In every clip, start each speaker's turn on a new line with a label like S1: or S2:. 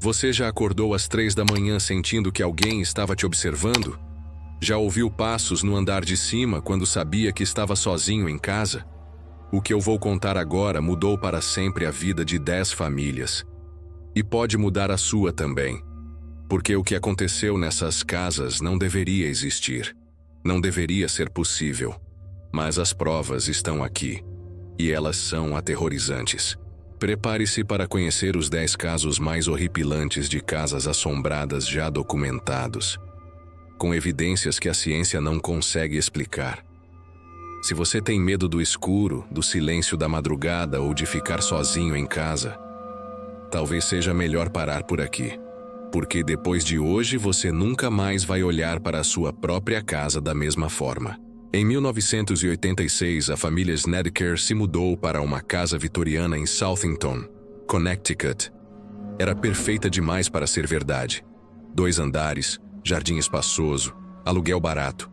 S1: Você já acordou às 3 da manhã sentindo que alguém estava te observando? Já ouviu passos no andar de cima quando sabia que estava sozinho em casa? O que eu vou contar agora mudou para sempre a vida de 10 famílias. E pode mudar a sua também. Porque o que aconteceu nessas casas não deveria existir. Não deveria ser possível. Mas as provas estão aqui. E elas são aterrorizantes. Prepare-se para conhecer os 10 casos mais horripilantes de casas assombradas já documentados, com evidências que a ciência não consegue explicar. Se você tem medo do escuro, do silêncio da madrugada ou de ficar sozinho em casa, talvez seja melhor parar por aqui, porque depois de hoje você nunca mais vai olhar para a sua própria casa da mesma forma. Em 1986, a família Snedeker se mudou para uma casa vitoriana em Southington, Connecticut. Era perfeita demais para ser verdade. 2 andares, jardim espaçoso, aluguel barato.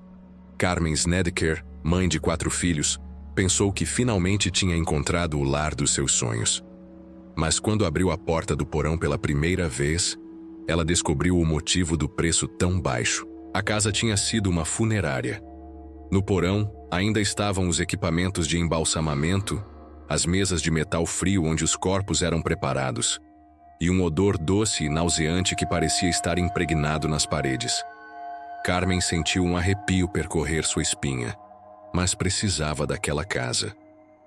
S1: Carmen Snedeker, mãe de 4 filhos, pensou que finalmente tinha encontrado o lar dos seus sonhos. Mas quando abriu a porta do porão pela primeira vez, ela descobriu o motivo do preço tão baixo. A casa tinha sido uma funerária. No porão, ainda estavam os equipamentos de embalsamamento, as mesas de metal frio onde os corpos eram preparados, e um odor doce e nauseante que parecia estar impregnado nas paredes. Carmen sentiu um arrepio percorrer sua espinha, mas precisava daquela casa.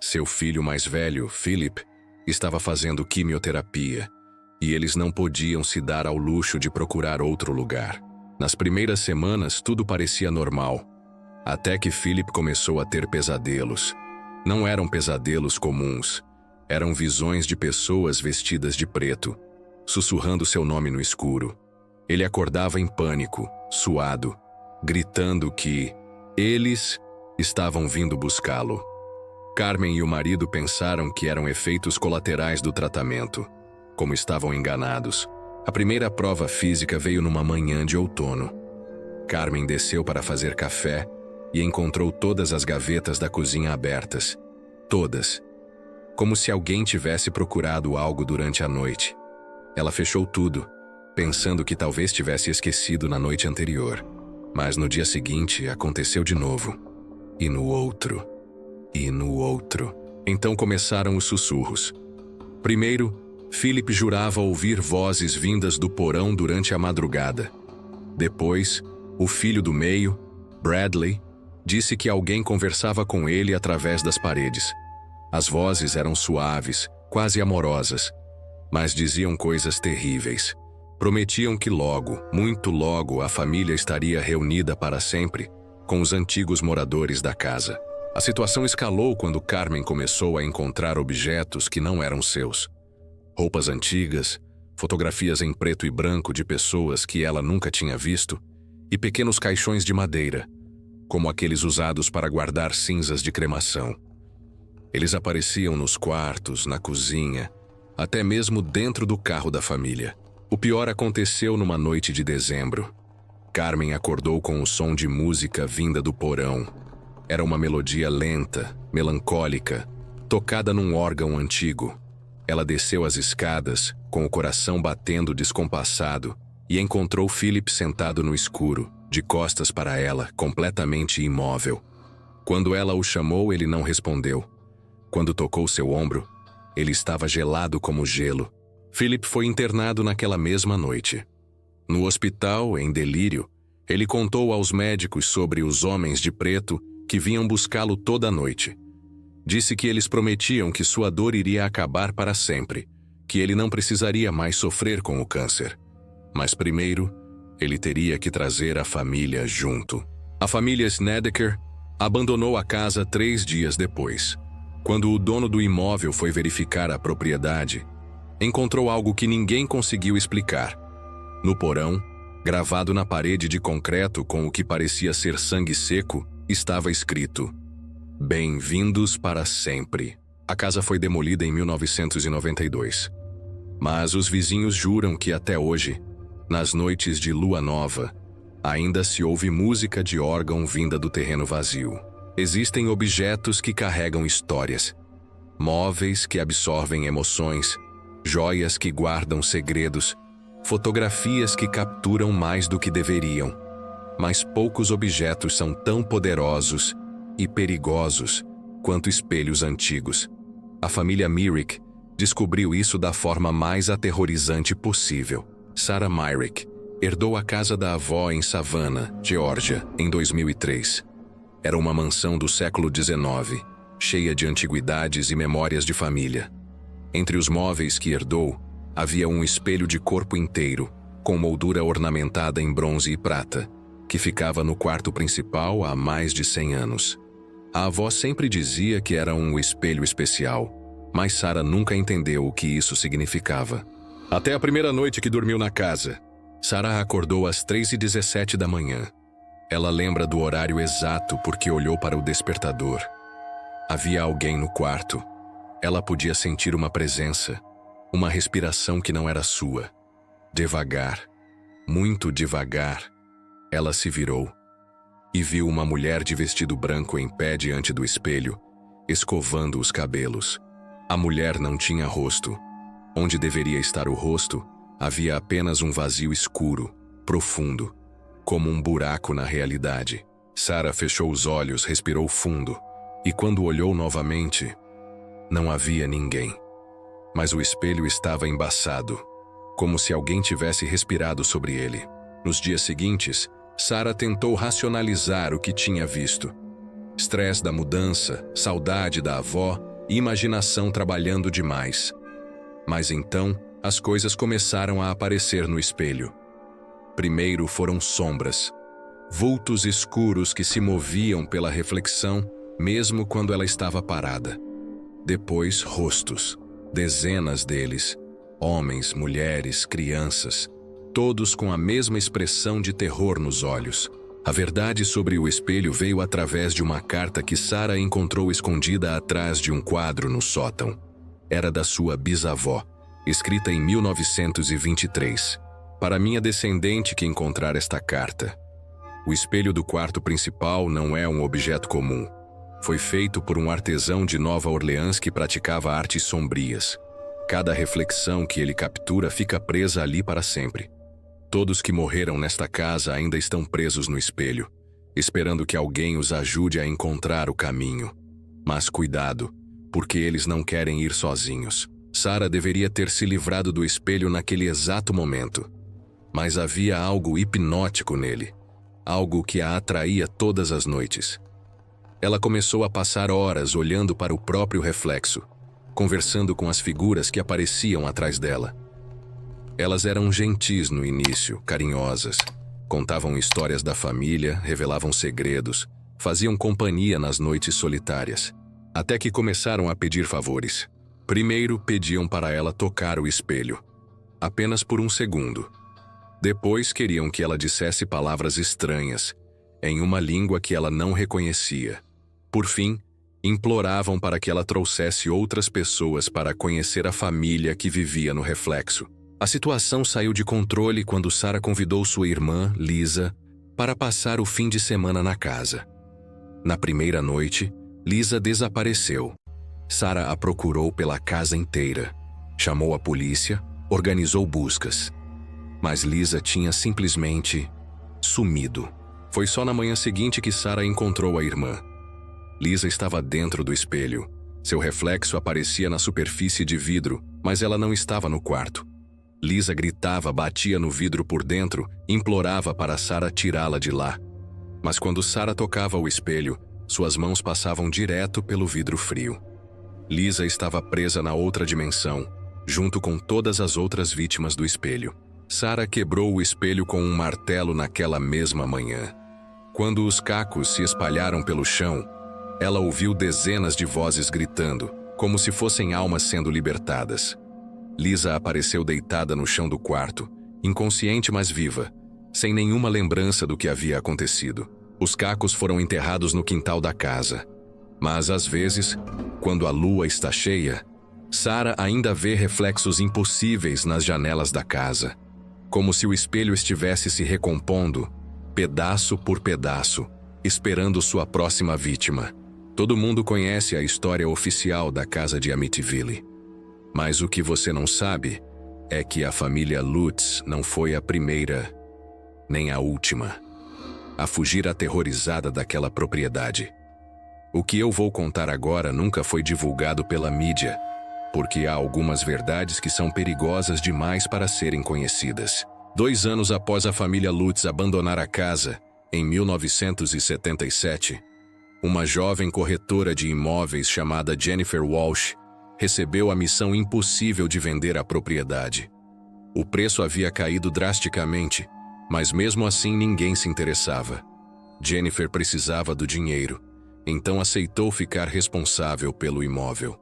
S1: Seu filho mais velho, Philip, estava fazendo quimioterapia, e eles não podiam se dar ao luxo de procurar outro lugar. Nas primeiras semanas, tudo parecia normal, até que Philip começou a ter pesadelos. Não eram pesadelos comuns. Eram visões de pessoas vestidas de preto, sussurrando seu nome no escuro. Ele acordava em pânico, suado, gritando que eles estavam vindo buscá-lo. Carmen e o marido pensaram que eram efeitos colaterais do tratamento. Como estavam enganados. A primeira prova física veio numa manhã de outono. Carmen desceu para fazer café e encontrou todas as gavetas da cozinha abertas. Todas. Como se alguém tivesse procurado algo durante a noite. Ela fechou tudo, pensando que talvez tivesse esquecido na noite anterior. Mas no dia seguinte aconteceu de novo. E no outro. E no outro. Então começaram os sussurros. Primeiro, Philip jurava ouvir vozes vindas do porão durante a madrugada. Depois, o filho do meio, Bradley, disse que alguém conversava com ele através das paredes. As vozes eram suaves, quase amorosas, mas diziam coisas terríveis. Prometiam que logo, muito logo, a família estaria reunida para sempre com os antigos moradores da casa. A situação escalou quando Carmen começou a encontrar objetos que não eram seus. Roupas antigas, fotografias em preto e branco de pessoas que ela nunca tinha visto e pequenos caixões de madeira, como aqueles usados para guardar cinzas de cremação. Eles apareciam nos quartos, na cozinha, até mesmo dentro do carro da família. O pior aconteceu numa noite de dezembro. Carmen acordou com o som de música vinda do porão. Era uma melodia lenta, melancólica, tocada num órgão antigo. Ela desceu as escadas, com o coração batendo descompassado, e encontrou Philip sentado no escuro, de costas para ela, completamente imóvel. Quando ela o chamou, ele não respondeu. Quando tocou seu ombro, ele estava gelado como gelo. Philip foi internado naquela mesma noite. No hospital, em delírio, ele contou aos médicos sobre os homens de preto que vinham buscá-lo toda a noite. Disse que eles prometiam que sua dor iria acabar para sempre, que ele não precisaria mais sofrer com o câncer. Mas primeiro, ele teria que trazer a família junto. A família Snedeker abandonou a casa 3 dias depois. Quando o dono do imóvel foi verificar a propriedade, encontrou algo que ninguém conseguiu explicar. No porão, gravado na parede de concreto com o que parecia ser sangue seco, estava escrito: "Bem-vindos para sempre." A casa foi demolida em 1992. Mas os vizinhos juram que até hoje, nas noites de lua nova, ainda se ouve música de órgão vinda do terreno vazio. Existem objetos que carregam histórias, móveis que absorvem emoções, joias que guardam segredos, Fotografias que capturam mais do que deveriam. Mas poucos objetos são tão poderosos e perigosos quanto espelhos antigos. A família Myrick descobriu isso da forma mais aterrorizante possível. Sarah Myrick herdou a casa da avó em Savannah, Geórgia, em 2003. Era uma mansão do século XIX, cheia de antiguidades e memórias de família. Entre os móveis que herdou, havia um espelho de corpo inteiro, com moldura ornamentada em bronze e prata, que ficava no quarto principal há mais de 100 anos. A avó sempre dizia que era um espelho especial, mas Sarah nunca entendeu o que isso significava. Até a primeira noite que dormiu na casa, Sarah acordou às 3h17 da manhã. Ela lembra do horário exato porque olhou para o despertador. Havia alguém no quarto. Ela podia sentir uma presença, uma respiração que não era sua. Devagar, muito devagar, ela se virou e viu uma mulher de vestido branco em pé diante do espelho, escovando os cabelos. A mulher não tinha rosto. Onde deveria estar o rosto, havia apenas um vazio escuro, profundo, como um buraco na realidade. Sarah fechou os olhos, respirou fundo, e quando olhou novamente, não havia ninguém. Mas o espelho estava embaçado, como se alguém tivesse respirado sobre ele. Nos dias seguintes, Sarah tentou racionalizar o que tinha visto. Estresse da mudança, saudade da avó e imaginação trabalhando demais. Mas então, as coisas começaram a aparecer no espelho. Primeiro foram sombras, vultos escuros que se moviam pela reflexão, mesmo quando ela estava parada. Depois, rostos, dezenas deles, homens, mulheres, crianças, todos com a mesma expressão de terror nos olhos. A verdade sobre o espelho veio através de uma carta que Sarah encontrou escondida atrás de um quadro no sótão. Era da sua bisavó, escrita em 1923. Para minha descendente que encontrar esta carta. O espelho do quarto principal não é um objeto comum. Foi feito por um artesão de Nova Orleans que praticava artes sombrias. Cada reflexão que ele captura fica presa ali para sempre. Todos que morreram nesta casa ainda estão presos no espelho, esperando que alguém os ajude a encontrar o caminho. Mas cuidado, porque eles não querem ir sozinhos. Sarah deveria ter se livrado do espelho naquele exato momento. Mas havia algo hipnótico nele, algo que a atraía todas as noites. Ela começou a passar horas olhando para o próprio reflexo, conversando com as figuras que apareciam atrás dela. Elas eram gentis no início, carinhosas, contavam histórias da família, revelavam segredos, faziam companhia nas noites solitárias, até que começaram a pedir favores. Primeiro pediam para ela tocar o espelho, apenas por um segundo. Depois queriam que ela dissesse palavras estranhas, em uma língua que ela não reconhecia. Por fim, imploravam para que ela trouxesse outras pessoas para conhecer a família que vivia no reflexo. A situação saiu de controle quando Sarah convidou sua irmã, Lisa, para passar o fim de semana na casa. Na primeira noite, Lisa desapareceu. Sarah a procurou pela casa inteira. Chamou a polícia, organizou buscas. Mas Lisa tinha simplesmente sumido. Foi só na manhã seguinte que Sarah encontrou a irmã. Lisa estava dentro do espelho. Seu reflexo aparecia na superfície de vidro, mas ela não estava no quarto. Lisa gritava, batia no vidro por dentro, implorava para Sarah tirá-la de lá. Mas quando Sarah tocava o espelho, suas mãos passavam direto pelo vidro frio. Lisa estava presa na outra dimensão, junto com todas as outras vítimas do espelho. Sarah quebrou o espelho com um martelo naquela mesma manhã. Quando os cacos se espalharam pelo chão, ela ouviu dezenas de vozes gritando, como se fossem almas sendo libertadas. Lisa apareceu deitada no chão do quarto, inconsciente mas viva, sem nenhuma lembrança do que havia acontecido. Os cacos foram enterrados no quintal da casa. Mas às vezes, quando a lua está cheia, Sarah ainda vê reflexos impossíveis nas janelas da casa, como se o espelho estivesse se recompondo, pedaço por pedaço, esperando sua próxima vítima. Todo mundo conhece a história oficial da casa de Amityville. Mas o que você não sabe é que a família Lutz não foi a primeira, nem a última, a fugir aterrorizada daquela propriedade. O que eu vou contar agora nunca foi divulgado pela mídia, porque há algumas verdades que são perigosas demais para serem conhecidas. 2 anos após a família Lutz abandonar a casa, em 1977, uma jovem corretora de imóveis chamada Jennifer Walsh recebeu a missão impossível de vender a propriedade. O preço havia caído drasticamente, mas mesmo assim ninguém se interessava. Jennifer precisava do dinheiro, então aceitou ficar responsável pelo imóvel.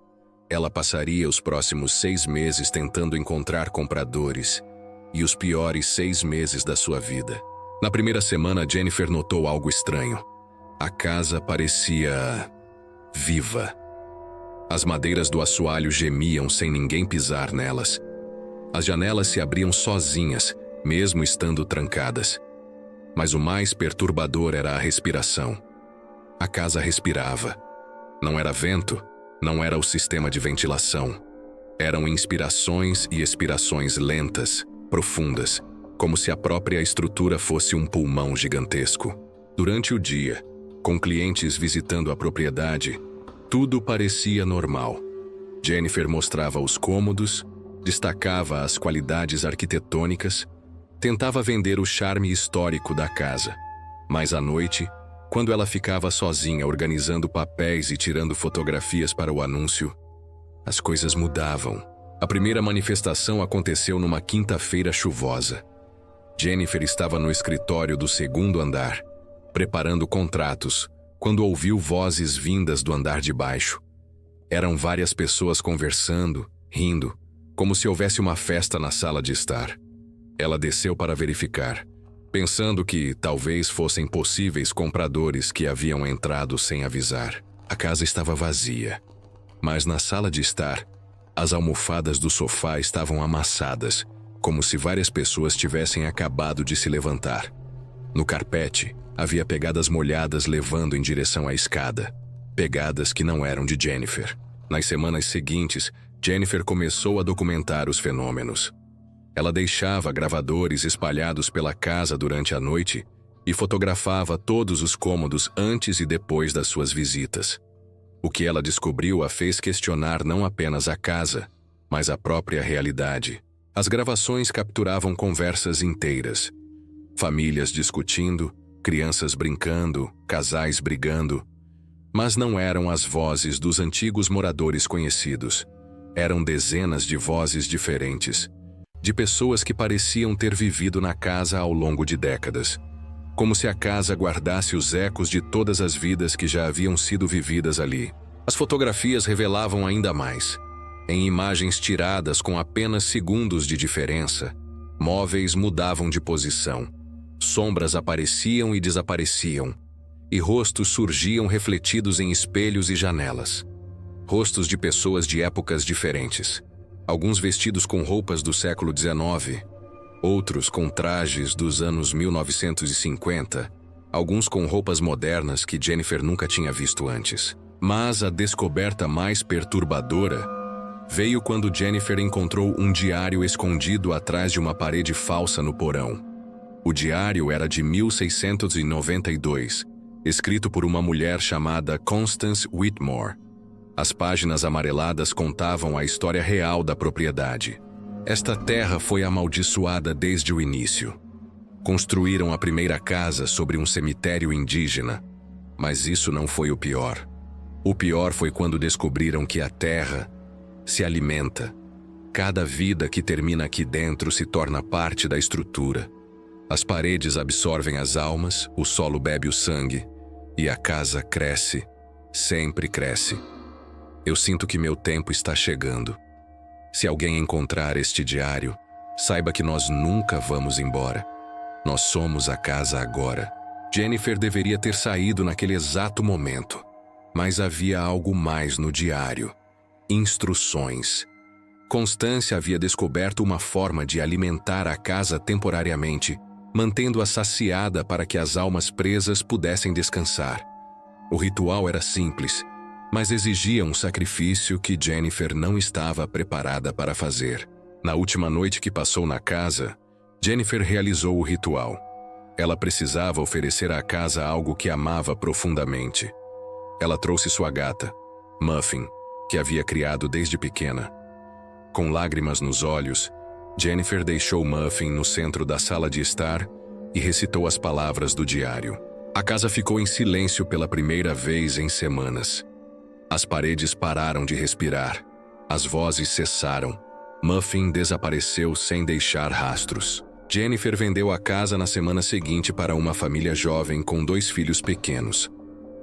S1: Ela passaria os próximos 6 meses tentando encontrar compradores, e os piores 6 meses da sua vida. Na primeira semana, Jennifer notou algo estranho. A casa parecia viva. As madeiras do assoalho gemiam sem ninguém pisar nelas. As janelas se abriam sozinhas, mesmo estando trancadas. Mas o mais perturbador era a respiração. A casa respirava. Não era vento, não era o sistema de ventilação. Eram inspirações e expirações lentas, profundas, como se a própria estrutura fosse um pulmão gigantesco. Durante o dia, com clientes visitando a propriedade, tudo parecia normal. Jennifer mostrava os cômodos, destacava as qualidades arquitetônicas, tentava vender o charme histórico da casa. Mas à noite, quando ela ficava sozinha organizando papéis e tirando fotografias para o anúncio, as coisas mudavam. A primeira manifestação aconteceu numa quinta-feira chuvosa. Jennifer estava no escritório do 2º andar, preparando contratos, quando ouviu vozes vindas do andar de baixo. Eram várias pessoas conversando, rindo, como se houvesse uma festa na sala de estar. Ela desceu para verificar, pensando que talvez fossem possíveis compradores que haviam entrado sem avisar. A casa estava vazia, mas na sala de estar, as almofadas do sofá estavam amassadas, como se várias pessoas tivessem acabado de se levantar. No carpete, havia pegadas molhadas levando em direção à escada, pegadas que não eram de Jennifer. Nas semanas seguintes, Jennifer começou a documentar os fenômenos. Ela deixava gravadores espalhados pela casa durante a noite e fotografava todos os cômodos antes e depois das suas visitas. O que ela descobriu a fez questionar não apenas a casa, mas a própria realidade. As gravações capturavam conversas inteiras. Famílias discutindo, crianças brincando, casais brigando. Mas não eram as vozes dos antigos moradores conhecidos. Eram dezenas de vozes diferentes, de pessoas que pareciam ter vivido na casa ao longo de décadas. Como se a casa guardasse os ecos de todas as vidas que já haviam sido vividas ali. As fotografias revelavam ainda mais. Em imagens tiradas com apenas segundos de diferença, móveis mudavam de posição, sombras apareciam e desapareciam, e rostos surgiam refletidos em espelhos e janelas. Rostos de pessoas de épocas diferentes. Alguns vestidos com roupas do século XIX, outros com trajes dos anos 1950, alguns com roupas modernas que Jennifer nunca tinha visto antes. Mas a descoberta mais perturbadora veio quando Jennifer encontrou um diário escondido atrás de uma parede falsa no porão. O diário era de 1692, escrito por uma mulher chamada Constance Whitmore. As páginas amareladas contavam a história real da propriedade. Esta terra foi amaldiçoada desde o início. Construíram a primeira casa sobre um cemitério indígena, mas isso não foi o pior. O pior foi quando descobriram que a terra se alimenta. Cada vida que termina aqui dentro se torna parte da estrutura. As paredes absorvem as almas, o solo bebe o sangue, e a casa cresce, sempre cresce. Eu sinto que meu tempo está chegando. Se alguém encontrar este diário, saiba que nós nunca vamos embora. Nós somos a casa agora. Jennifer deveria ter saído naquele exato momento, mas havia algo mais no diário. Instruções. Constância havia descoberto uma forma de alimentar a casa temporariamente, mantendo-a saciada para que as almas presas pudessem descansar. O ritual era simples, mas exigia um sacrifício que Jennifer não estava preparada para fazer. Na última noite que passou na casa, Jennifer realizou o ritual. Ela precisava oferecer à casa algo que amava profundamente. Ela trouxe sua gata, Muffin, que havia criado desde pequena. Com lágrimas nos olhos, Jennifer deixou Muffin no centro da sala de estar e recitou as palavras do diário. A casa ficou em silêncio pela primeira vez em semanas. As paredes pararam de respirar. As vozes cessaram. Muffin desapareceu sem deixar rastros. Jennifer vendeu a casa na semana seguinte para uma família jovem com 2 filhos pequenos.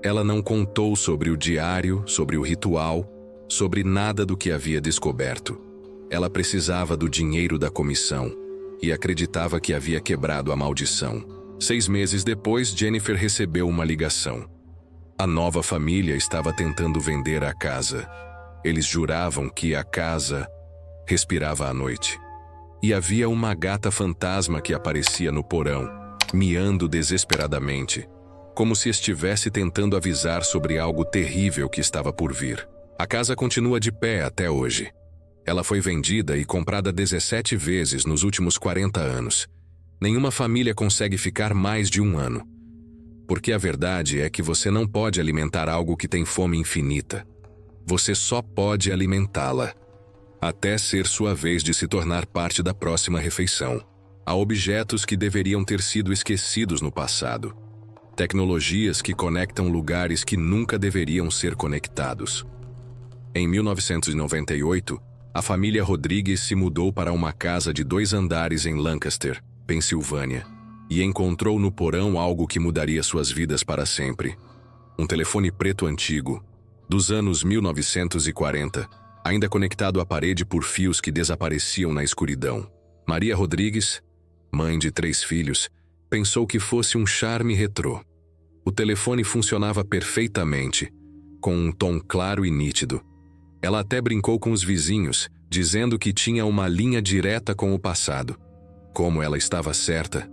S1: Ela não contou sobre o diário, sobre o ritual, sobre nada do que havia descoberto. Ela precisava do dinheiro da comissão e acreditava que havia quebrado a maldição. 6 meses depois, Jennifer recebeu uma ligação. A nova família estava tentando vender a casa. Eles juravam que a casa respirava à noite. E havia uma gata fantasma que aparecia no porão, miando desesperadamente, como se estivesse tentando avisar sobre algo terrível que estava por vir. A casa continua de pé até hoje. Ela foi vendida e comprada 17 vezes nos últimos 40 anos. Nenhuma família consegue ficar mais de 1 ano. Porque a verdade é que você não pode alimentar algo que tem fome infinita. Você só pode alimentá-la, até ser sua vez de se tornar parte da próxima refeição. Há objetos que deveriam ter sido esquecidos no passado. Tecnologias que conectam lugares que nunca deveriam ser conectados. Em 1998, a família Rodrigues se mudou para uma casa de 2 andares em Lancaster, Pensilvânia, e encontrou no porão algo que mudaria suas vidas para sempre. Um telefone preto antigo, dos anos 1940, ainda conectado à parede por fios que desapareciam na escuridão. Maria Rodrigues, mãe de 3 filhos, pensou que fosse um charme retrô. O telefone funcionava perfeitamente, com um tom claro e nítido. Ela até brincou com os vizinhos, dizendo que tinha uma linha direta com o passado. Como ela estava certa,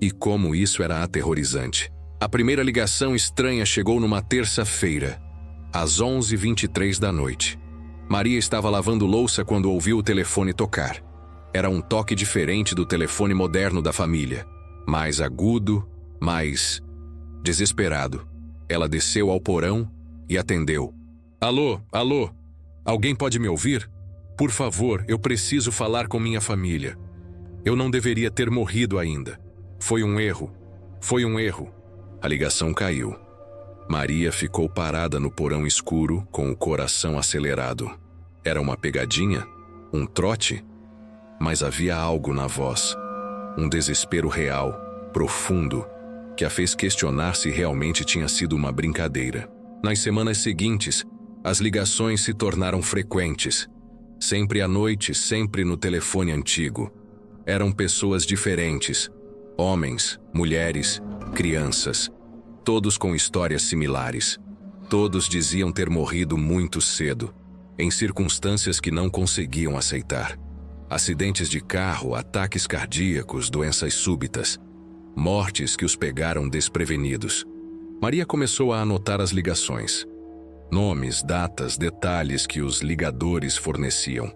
S1: e como isso era aterrorizante. A primeira ligação estranha chegou numa terça-feira, às 11h23 da noite. Maria estava lavando louça quando ouviu o telefone tocar. Era um toque diferente do telefone moderno da família. Mais agudo, mais desesperado. Ela desceu ao porão e atendeu. Alô, alô, alguém pode me ouvir? Por favor, eu preciso falar com minha família. Eu não deveria ter morrido ainda. Foi um erro. Foi um erro. A ligação caiu. Maria ficou parada no porão escuro, com o coração acelerado. Era uma pegadinha? Um trote? Mas havia algo na voz. Um desespero real, profundo, que a fez questionar se realmente tinha sido uma brincadeira. Nas semanas seguintes, as ligações se tornaram frequentes. Sempre à noite, sempre no telefone antigo. Eram pessoas diferentes. Homens, mulheres, crianças. Todos com histórias similares. Todos diziam ter morrido muito cedo, em circunstâncias que não conseguiam aceitar. Acidentes de carro, ataques cardíacos, doenças súbitas. Mortes que os pegaram desprevenidos. Maria começou a anotar as ligações. Nomes, datas, detalhes que os ligadores forneciam.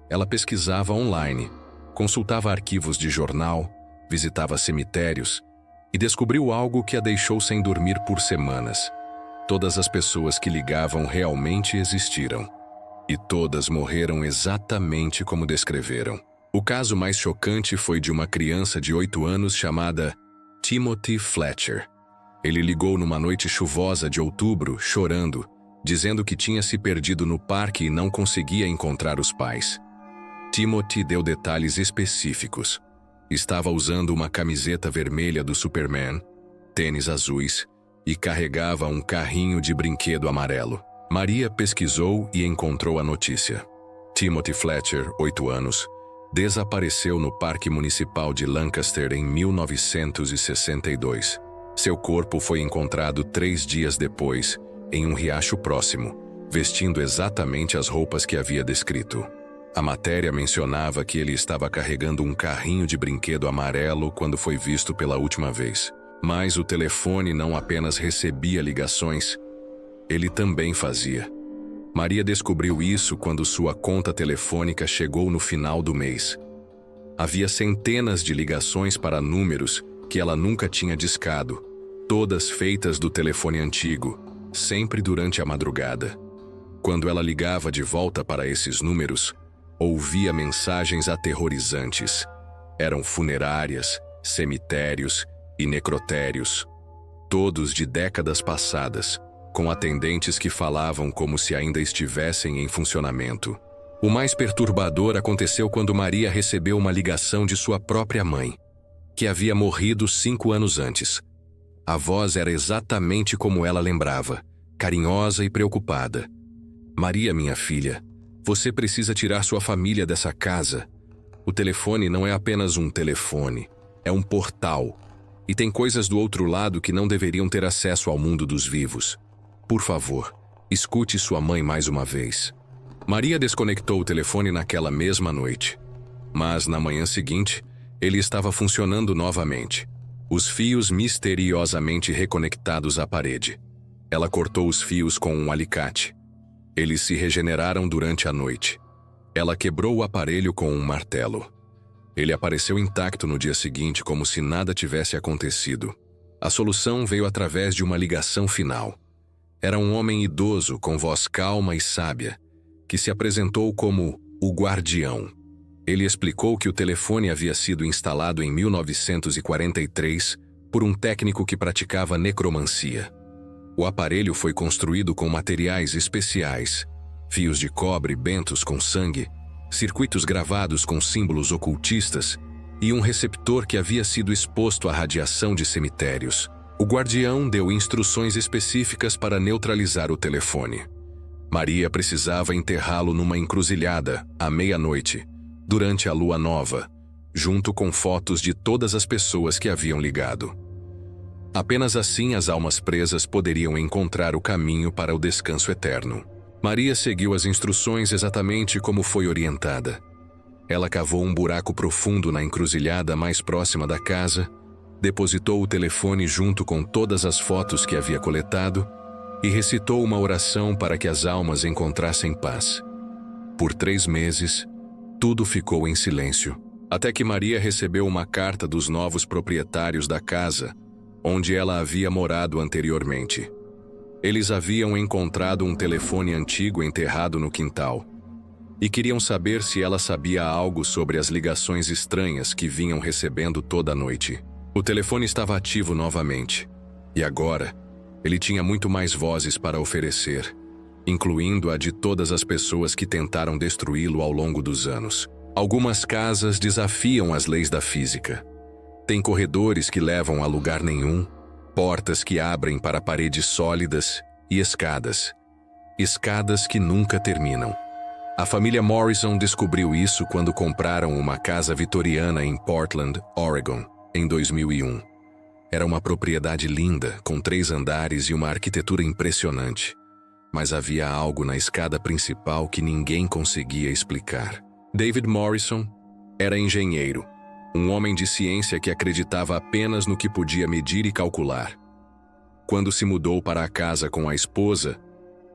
S1: Ela pesquisava online, consultava arquivos de jornal, visitava cemitérios e descobriu algo que a deixou sem dormir por semanas. Todas as pessoas que ligavam realmente existiram. E todas morreram exatamente como descreveram. O caso mais chocante foi de uma criança de 8 anos chamada Timothy Fletcher. Ele ligou numa noite chuvosa de outubro, chorando, dizendo que tinha se perdido no parque e não conseguia encontrar os pais. Timothy deu detalhes específicos. Estava usando uma camiseta vermelha do Superman, tênis azuis e carregava um carrinho de brinquedo amarelo. Maria pesquisou e encontrou a notícia. Timothy Fletcher, 8 anos, desapareceu no Parque Municipal de Lancaster em 1962. Seu corpo foi encontrado 3 dias depois, em um riacho próximo, vestindo exatamente as roupas que havia descrito. A matéria mencionava que ele estava carregando um carrinho de brinquedo amarelo quando foi visto pela última vez. Mas o telefone não apenas recebia ligações, ele também fazia. Maria descobriu isso quando sua conta telefônica chegou no final do mês. Havia centenas de ligações para números que ela nunca tinha discado, todas feitas do telefone antigo, sempre durante a madrugada. Quando ela ligava de volta para esses números, ouvia mensagens aterrorizantes. Eram funerárias, cemitérios e necrotérios, todos de décadas passadas, com atendentes que falavam como se ainda estivessem em funcionamento. O mais perturbador aconteceu quando Maria recebeu uma ligação de sua própria mãe, que havia morrido 5 anos antes. A voz era exatamente como ela lembrava, carinhosa e preocupada. Maria, minha filha, você precisa tirar sua família dessa casa. O telefone não é apenas um telefone, é um portal. E tem coisas do outro lado que não deveriam ter acesso ao mundo dos vivos. Por favor, escute sua mãe mais uma vez. Maria desconectou o telefone naquela mesma noite. Mas, na manhã seguinte, ele estava funcionando novamente. Os fios misteriosamente reconectados à parede. Ela cortou os fios com um alicate. Eles se regeneraram durante a noite. Ela quebrou o aparelho com um martelo. Ele apareceu intacto no dia seguinte, como se nada tivesse acontecido. A solução veio através de uma ligação final. Era um homem idoso com voz calma e sábia, que se apresentou como o Guardião. Ele explicou que o telefone havia sido instalado em 1943 por um técnico que praticava necromancia. O aparelho foi construído com materiais especiais, fios de cobre bentos com sangue, circuitos gravados com símbolos ocultistas e um receptor que havia sido exposto à radiação de cemitérios. O Guardião deu instruções específicas para neutralizar o telefone. Maria precisava enterrá-lo numa encruzilhada, à meia-noite, durante a lua nova, junto com fotos de todas as pessoas que haviam ligado. Apenas assim as almas presas poderiam encontrar o caminho para o descanso eterno. Maria seguiu as instruções exatamente como foi orientada. Ela cavou um buraco profundo na encruzilhada mais próxima da casa, depositou o telefone junto com todas as fotos que havia coletado e recitou uma oração para que as almas encontrassem paz. Por 3 meses, tudo ficou em silêncio, até que Maria recebeu uma carta dos novos proprietários da casa, onde ela havia morado anteriormente. Eles haviam encontrado um telefone antigo enterrado no quintal e queriam saber se ela sabia algo sobre as ligações estranhas que vinham recebendo toda a noite. O telefone estava ativo novamente, e agora ele tinha muito mais vozes para oferecer, incluindo a de todas as pessoas que tentaram destruí-lo ao longo dos anos. Algumas casas desafiam as leis da física. Tem corredores que levam a lugar nenhum, portas que abrem para paredes sólidas e escadas. Escadas que nunca terminam. A família Morrison descobriu isso quando compraram uma casa vitoriana em Portland, Oregon, em 2001. Era uma propriedade linda, com 3 andares e uma arquitetura impressionante. Mas havia algo na escada principal que ninguém conseguia explicar. David Morrison era engenheiro, um homem de ciência que acreditava apenas no que podia medir e calcular. Quando se mudou para a casa com a esposa,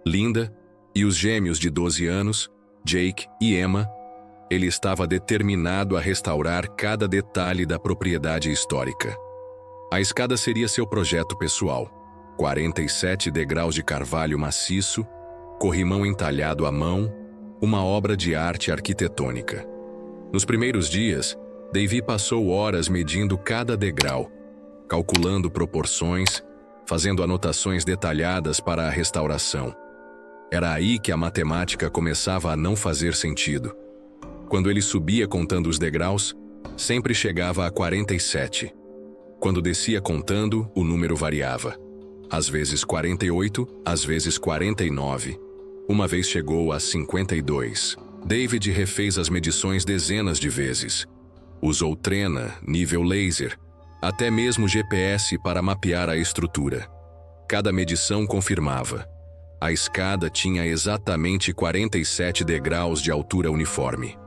S1: Linda, e os gêmeos de 12 anos, Jake e Emma, ele estava determinado a restaurar cada detalhe da propriedade histórica. A escada seria seu projeto pessoal. 47 degraus de carvalho maciço, corrimão entalhado à mão, uma obra de arte arquitetônica. Nos primeiros dias, Davy passou horas medindo cada degrau, calculando proporções, fazendo anotações detalhadas para a restauração. Era aí que a matemática começava a não fazer sentido. Quando ele subia contando os degraus, sempre chegava a 47. Quando descia contando, o número variava. Às vezes 48, às vezes 49. Uma vez chegou a 52. David refez as medições dezenas de vezes. Usou trena, nível laser, até mesmo GPS para mapear a estrutura. Cada medição confirmava. A escada tinha exatamente 47 degraus de altura uniforme.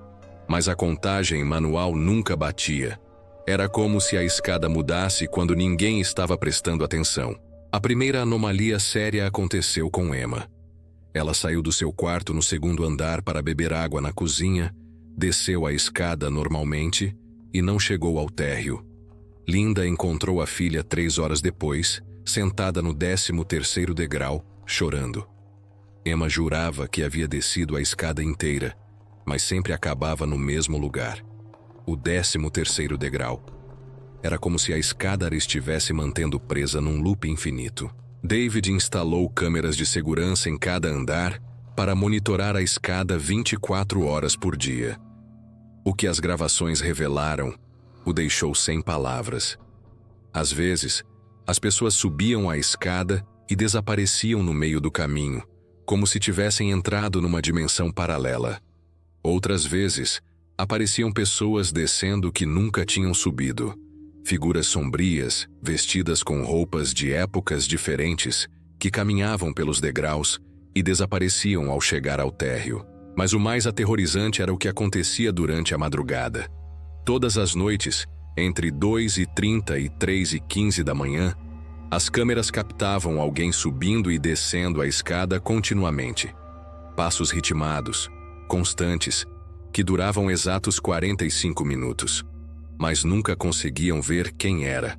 S1: Mas a contagem manual nunca batia. Era como se a escada mudasse quando ninguém estava prestando atenção. A primeira anomalia séria aconteceu com Emma. Ela saiu do seu quarto no segundo andar para beber água na cozinha, desceu a escada normalmente e não chegou ao térreo. Linda encontrou a filha 3 horas depois, sentada no 13º degrau, chorando. Emma jurava que havia descido a escada inteira, mas sempre acabava no mesmo lugar, o 13º degrau. Era como se a escada a estivesse mantendo presa num loop infinito. David instalou câmeras de segurança em cada andar para monitorar a escada 24 horas por dia. O que as gravações revelaram o deixou sem palavras. Às vezes, as pessoas subiam a escada e desapareciam no meio do caminho, como se tivessem entrado numa dimensão paralela. Outras vezes, apareciam pessoas descendo que nunca tinham subido. Figuras sombrias, vestidas com roupas de épocas diferentes, que caminhavam pelos degraus e desapareciam ao chegar ao térreo. Mas o mais aterrorizante era o que acontecia durante a madrugada. Todas as noites, entre 2h30 e 3h15 da manhã, as câmeras captavam alguém subindo e descendo a escada continuamente. Passos ritmados, constantes, que duravam exatos 45 minutos. Mas nunca conseguiam ver quem era.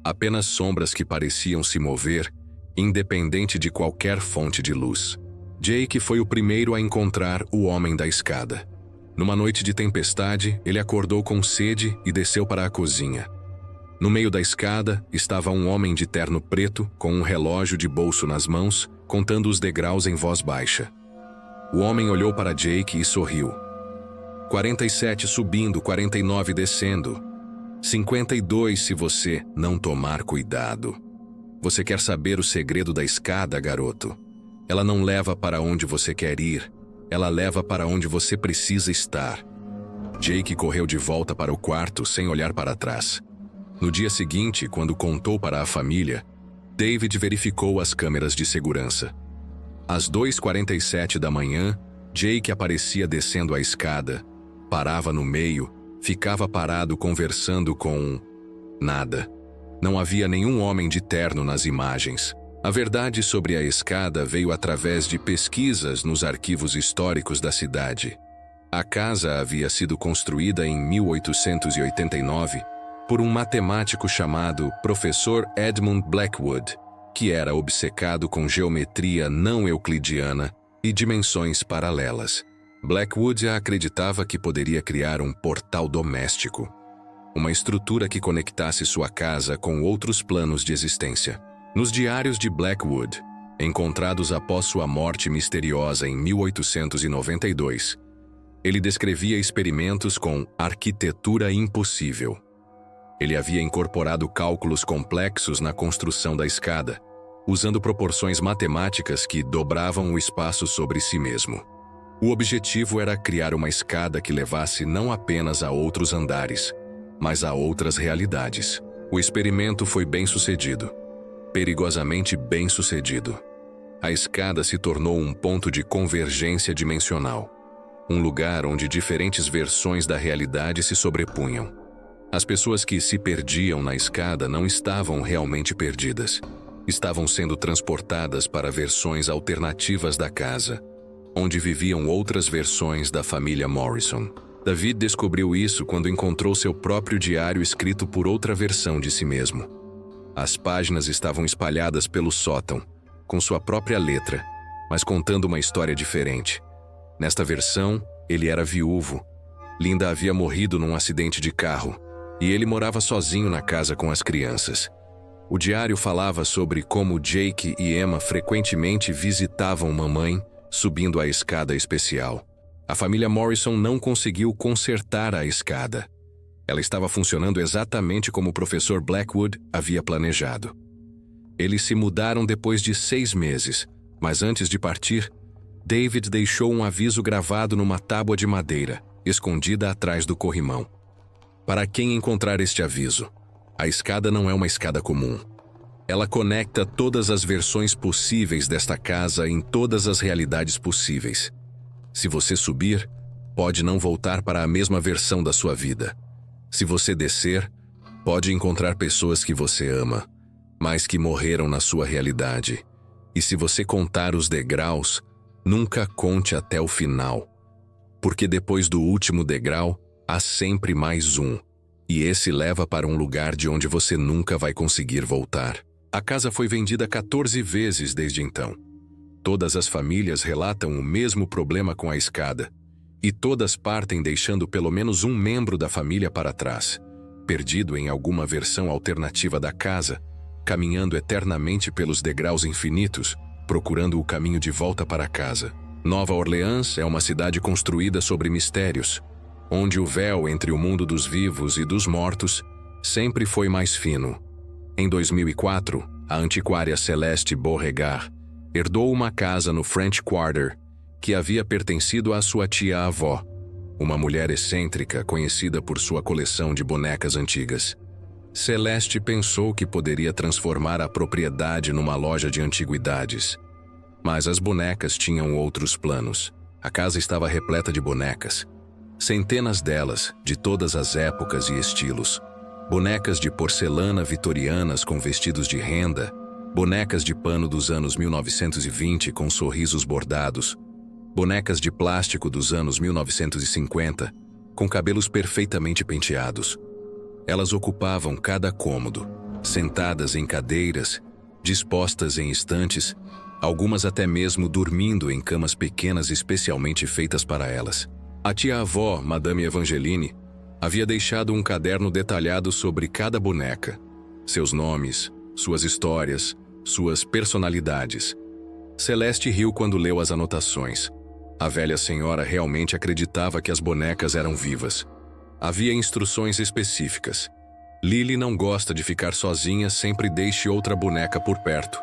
S1: Apenas sombras que pareciam se mover, independente de qualquer fonte de luz. Jake foi o primeiro a encontrar o homem da escada. Numa noite de tempestade, ele acordou com sede e desceu para a cozinha. No meio da escada estava um homem de terno preto, com um relógio de bolso nas mãos, contando os degraus em voz baixa. O homem olhou para Jake e sorriu. 47 subindo, 49 descendo. 52 se você não tomar cuidado. Você quer saber o segredo da escada, garoto? Ela não leva para onde você quer ir. Ela leva para onde você precisa estar. Jake correu de volta para o quarto sem olhar para trás. No dia seguinte, quando contou para a família, David verificou as câmeras de segurança. Às 2h47 da manhã, Jake aparecia descendo a escada, parava no meio, ficava parado conversando com... nada. Não havia nenhum homem de terno nas imagens. A verdade sobre a escada veio através de pesquisas nos arquivos históricos da cidade. A casa havia sido construída em 1889 por um matemático chamado Professor Edmund Blackwood, que era obcecado com geometria não euclidiana e dimensões paralelas. Blackwood acreditava que poderia criar um portal doméstico, uma estrutura que conectasse sua casa com outros planos de existência. Nos diários de Blackwood, encontrados após sua morte misteriosa em 1892, ele descrevia experimentos com arquitetura impossível. Ele havia incorporado cálculos complexos na construção da escada, usando proporções matemáticas que dobravam o espaço sobre si mesmo. O objetivo era criar uma escada que levasse não apenas a outros andares, mas a outras realidades. O experimento foi bem-sucedido. Perigosamente bem-sucedido. A escada se tornou um ponto de convergência dimensional, um lugar onde diferentes versões da realidade se sobrepunham. As pessoas que se perdiam na escada não estavam realmente perdidas. Estavam sendo transportadas para versões alternativas da casa, onde viviam outras versões da família Morrison. David descobriu isso quando encontrou seu próprio diário escrito por outra versão de si mesmo. As páginas estavam espalhadas pelo sótão, com sua própria letra, mas contando uma história diferente. Nesta versão, ele era viúvo. Linda havia morrido num acidente de carro, e ele morava sozinho na casa com as crianças. O diário falava sobre como Jake e Emma frequentemente visitavam mamãe, subindo a escada especial. A família Morrison não conseguiu consertar a escada. Ela estava funcionando exatamente como o professor Blackwood havia planejado. Eles se mudaram depois de 6 meses, mas antes de partir, David deixou um aviso gravado numa tábua de madeira, escondida atrás do corrimão. Para quem encontrar este aviso, a escada não é uma escada comum. Ela conecta todas as versões possíveis desta casa em todas as realidades possíveis. Se você subir, pode não voltar para a mesma versão da sua vida. Se você descer, pode encontrar pessoas que você ama, mas que morreram na sua realidade. E se você contar os degraus, Nunca conte até o final, porque depois do último degrau, há sempre mais um, e esse leva para um lugar de onde você nunca vai conseguir voltar. A casa foi vendida 14 vezes desde então. Todas as famílias relatam o mesmo problema com a escada, e todas partem deixando pelo menos um membro da família para trás, perdido em alguma versão alternativa da casa, caminhando eternamente pelos degraus infinitos, procurando o caminho de volta para casa. Nova Orleans é uma cidade construída sobre mistérios, onde o véu entre o mundo dos vivos e dos mortos sempre foi mais fino. Em 2004, a antiquária Celeste Beauregard herdou uma casa no French Quarter que havia pertencido à sua tia-avó, uma mulher excêntrica conhecida por sua coleção de bonecas antigas. Celeste pensou que poderia transformar a propriedade numa loja de antiguidades. Mas as bonecas tinham outros planos. A casa estava repleta de bonecas. Centenas delas, de todas as épocas e estilos. Bonecas de porcelana vitorianas com vestidos de renda, bonecas de pano dos anos 1920 com sorrisos bordados, bonecas de plástico dos anos 1950, com cabelos perfeitamente penteados. Elas ocupavam cada cômodo, sentadas em cadeiras, dispostas em estantes, algumas até mesmo dormindo em camas pequenas especialmente feitas para elas. A tia-avó, Madame Evangeline, havia deixado um caderno detalhado sobre cada boneca, seus nomes, suas histórias, suas personalidades. Celeste riu quando leu as anotações. A velha senhora realmente acreditava que as bonecas eram vivas. Havia instruções específicas. Lily não gosta de ficar sozinha, sempre deixe outra boneca por perto.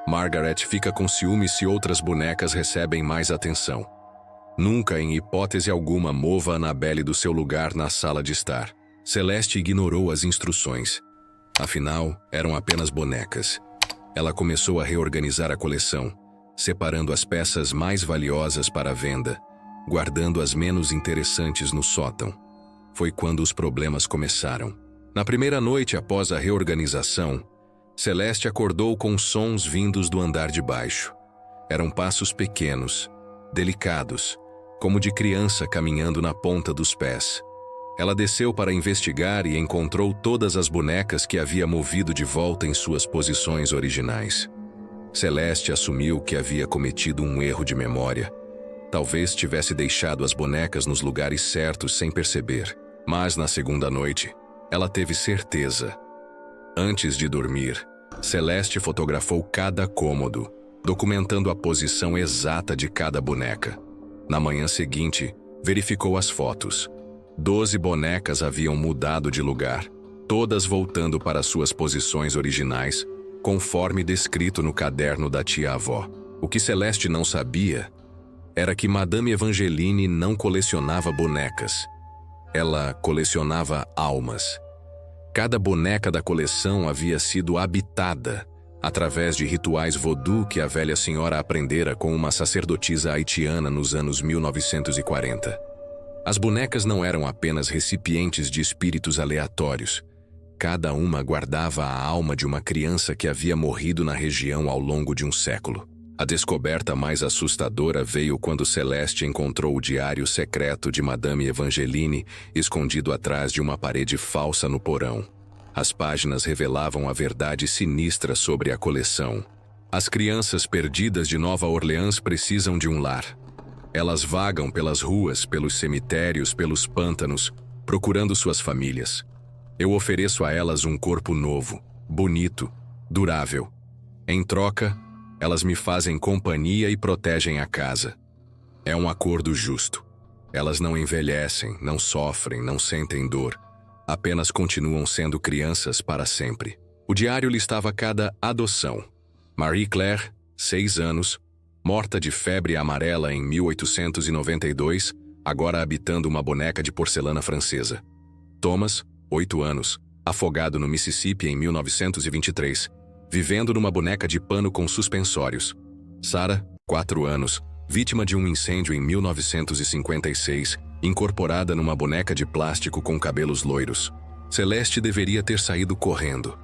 S1: Margaret fica com ciúme se outras bonecas recebem mais atenção. Nunca, em hipótese alguma, mova Annabelle do seu lugar na sala de estar. Celeste ignorou as instruções. Afinal, eram apenas bonecas. Ela começou a reorganizar a coleção, separando as peças mais valiosas para a venda, guardando as menos interessantes no sótão. Foi quando os problemas começaram. Na primeira noite após a reorganização, Celeste acordou com sons vindos do andar de baixo. Eram passos pequenos, delicados, como de criança caminhando na ponta dos pés. Ela desceu para investigar e encontrou todas as bonecas que havia movido de volta em suas posições originais. Celeste assumiu que havia cometido um erro de memória. Talvez tivesse deixado as bonecas nos lugares certos sem perceber. Mas na segunda noite, ela teve certeza. Antes de dormir, Celeste fotografou cada cômodo, documentando a posição exata de cada boneca. Na manhã seguinte, verificou as fotos. 12 bonecas haviam mudado de lugar, todas voltando para suas posições originais, conforme descrito no caderno da tia-avó. O que Celeste não sabia era que Madame Evangeline não colecionava bonecas. Ela colecionava almas. Cada boneca da coleção havia sido habitada através de rituais voodoo que a velha senhora aprendera com uma sacerdotisa haitiana nos anos 1940. As bonecas não eram apenas recipientes de espíritos aleatórios. Cada uma guardava a alma de uma criança que havia morrido na região ao longo de um século. A descoberta mais assustadora veio quando Celeste encontrou o diário secreto de Madame Evangeline escondido atrás de uma parede falsa no porão. As páginas revelavam a verdade sinistra sobre a coleção. As crianças perdidas de Nova Orleans precisam de um lar. Elas vagam pelas ruas, pelos cemitérios, pelos pântanos, procurando suas famílias. Eu ofereço a elas um corpo novo, bonito, durável. Em troca, elas me fazem companhia e protegem a casa. É um acordo justo. Elas não envelhecem, não sofrem, não sentem dor. Apenas continuam sendo crianças para sempre. O diário listava cada adoção. Marie Claire, 6 anos, morta de febre amarela em 1892, agora habitando uma boneca de porcelana francesa. Thomas, 8 anos, afogado no Mississippi em 1923, vivendo numa boneca de pano com suspensórios. Sarah, 4 anos, vítima de um incêndio em 1956, incorporada numa boneca de plástico com cabelos loiros. Celeste deveria ter saído correndo.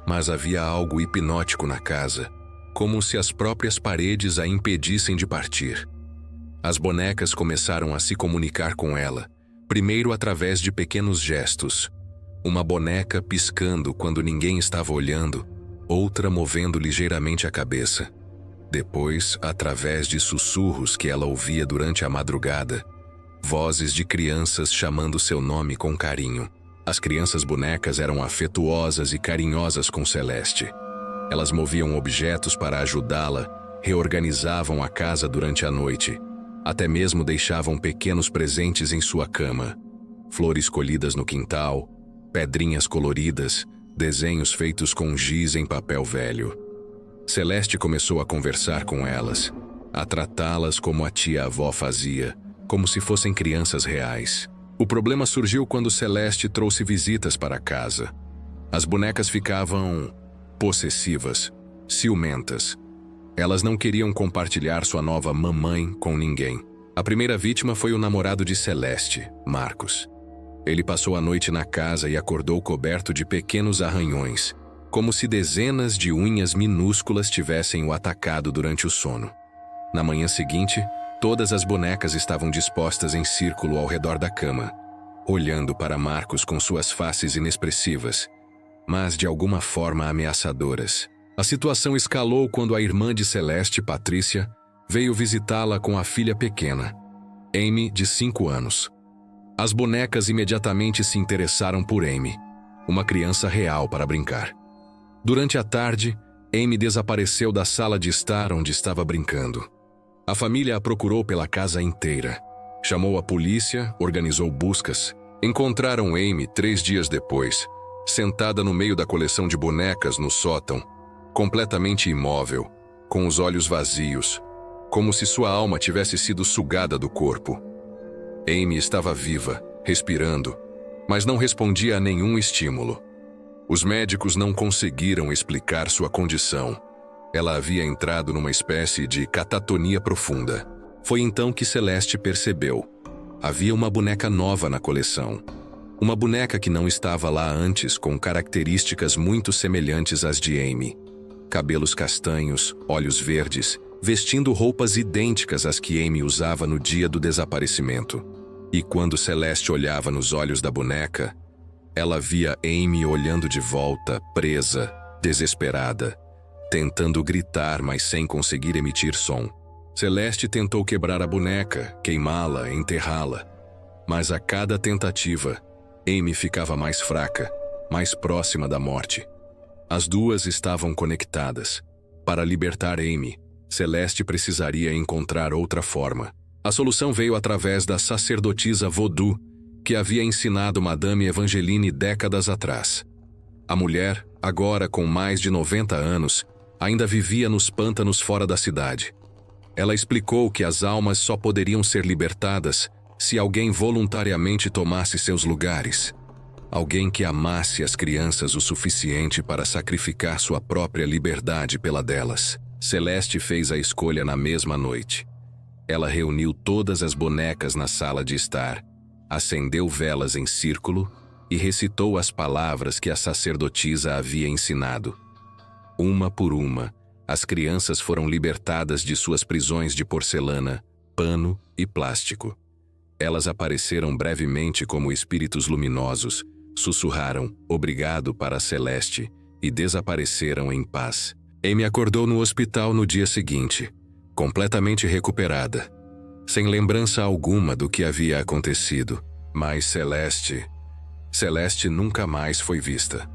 S1: Mas havia algo hipnótico na casa, como se as próprias paredes a impedissem de partir. As bonecas começaram a se comunicar com ela, primeiro através de pequenos gestos. Uma boneca piscando quando ninguém estava olhando, outra movendo ligeiramente a cabeça. Depois, através de sussurros que ela ouvia durante a madrugada, vozes de crianças chamando seu nome com carinho. As crianças bonecas eram afetuosas e carinhosas com Celeste. Elas moviam objetos para ajudá-la, reorganizavam a casa durante a noite, até mesmo deixavam pequenos presentes em sua cama. Flores colhidas no quintal, pedrinhas coloridas, desenhos feitos com giz em papel velho. Celeste começou a conversar com elas, a tratá-las como a tia-avó fazia, como se fossem crianças reais. O problema surgiu quando Celeste trouxe visitas para casa. As bonecas ficavam possessivas, ciumentas. Elas não queriam compartilhar sua nova mamãe com ninguém. A primeira vítima foi o namorado de Celeste, Marcos. Ele passou a noite na casa e acordou coberto de pequenos arranhões, como se dezenas de unhas minúsculas tivessem o atacado durante o sono. Na manhã seguinte, todas as bonecas estavam dispostas em círculo ao redor da cama, olhando para Marcos com suas faces inexpressivas, mas de alguma forma ameaçadoras. A situação escalou quando a irmã de Celeste, Patrícia, veio visitá-la com a filha pequena, Amy, de 5 anos. As bonecas imediatamente se interessaram por Amy, uma criança real para brincar. Durante a tarde, Amy desapareceu da sala de estar onde estava brincando. A família a procurou pela casa inteira. Chamou a polícia, organizou buscas. Encontraram Amy 3 dias depois, sentada no meio da coleção de bonecas no sótão, completamente imóvel, com os olhos vazios, como se sua alma tivesse sido sugada do corpo. Amy estava viva, respirando, mas não respondia a nenhum estímulo. Os médicos não conseguiram explicar sua condição. Ela havia entrado numa espécie de catatonia profunda. Foi então que Celeste percebeu. Havia uma boneca nova na coleção. Uma boneca que não estava lá antes, com características muito semelhantes às de Amy. Cabelos castanhos, olhos verdes, vestindo roupas idênticas às que Amy usava no dia do desaparecimento. E quando Celeste olhava nos olhos da boneca, ela via Amy olhando de volta, presa, desesperada, tentando gritar, mas sem conseguir emitir som. Celeste tentou quebrar a boneca, queimá-la, enterrá-la. Mas a cada tentativa, Amy ficava mais fraca, mais próxima da morte. As duas estavam conectadas. Para libertar Amy, Celeste precisaria encontrar outra forma. A solução veio através da sacerdotisa Vodou, que havia ensinado Madame Evangeline décadas atrás. A mulher, agora com mais de 90 anos, ainda vivia nos pântanos fora da cidade. Ela explicou que as almas só poderiam ser libertadas se alguém voluntariamente tomasse seus lugares. Alguém que amasse as crianças o suficiente para sacrificar sua própria liberdade pela delas. Celeste fez a escolha na mesma noite. Ela reuniu todas as bonecas na sala de estar, acendeu velas em círculo e recitou as palavras que a sacerdotisa havia ensinado. Uma por uma, as crianças foram libertadas de suas prisões de porcelana, pano e plástico. Elas apareceram brevemente como espíritos luminosos, sussurraram "obrigado" para Celeste e desapareceram em paz. Amy acordou no hospital no dia seguinte, completamente recuperada, sem lembrança alguma do que havia acontecido. Mas Celeste nunca mais foi vista.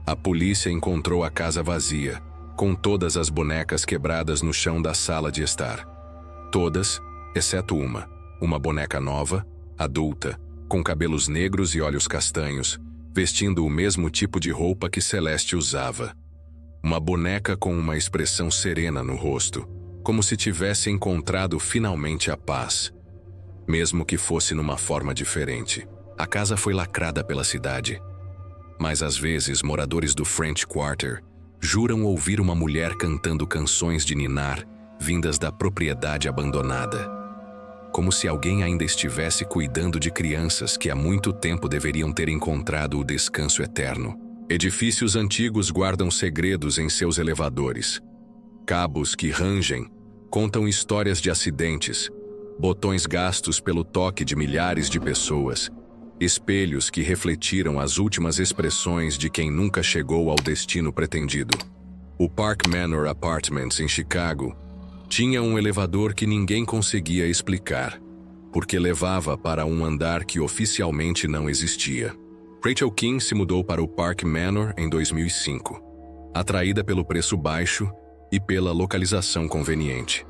S1: A polícia encontrou a casa vazia, com todas as bonecas quebradas no chão da sala de estar. Todas, exceto uma boneca nova, adulta, com cabelos negros e olhos castanhos, vestindo o mesmo tipo de roupa que Celeste usava. Uma boneca com uma expressão serena no rosto, como se tivesse encontrado finalmente a paz, mesmo que fosse numa forma diferente. A casa foi lacrada pela cidade, mas às vezes moradores do French Quarter juram ouvir uma mulher cantando canções de ninar vindas da propriedade abandonada, como se alguém ainda estivesse cuidando de crianças que há muito tempo deveriam ter encontrado o descanso eterno. Edifícios antigos guardam segredos em seus elevadores. cabos que rangem, contam histórias de acidentes, botões gastos pelo toque de milhares de pessoas, espelhos que refletiram as últimas expressões de quem nunca chegou ao destino pretendido. O Park Manor Apartments, em Chicago, tinha um elevador que ninguém conseguia explicar, porque levava para um andar que oficialmente não existia. Rachel King se mudou para o Park Manor em 2005, atraída pelo preço baixo e pela localização conveniente.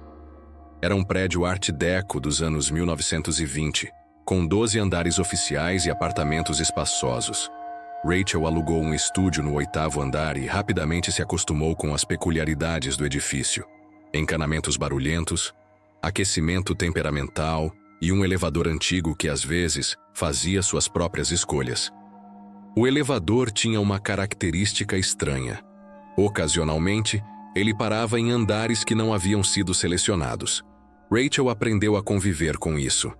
S1: Era um prédio Art Deco dos anos 1920, com 12 andares oficiais e apartamentos espaçosos. Rachel alugou um estúdio no 8º andar e rapidamente se acostumou com as peculiaridades do edifício. Encanamentos barulhentos, aquecimento temperamental e um elevador antigo que às vezes fazia suas próprias escolhas. O elevador tinha uma característica estranha. Ocasionalmente, ele parava em andares que não haviam sido selecionados. Rachel aprendeu a conviver com isso.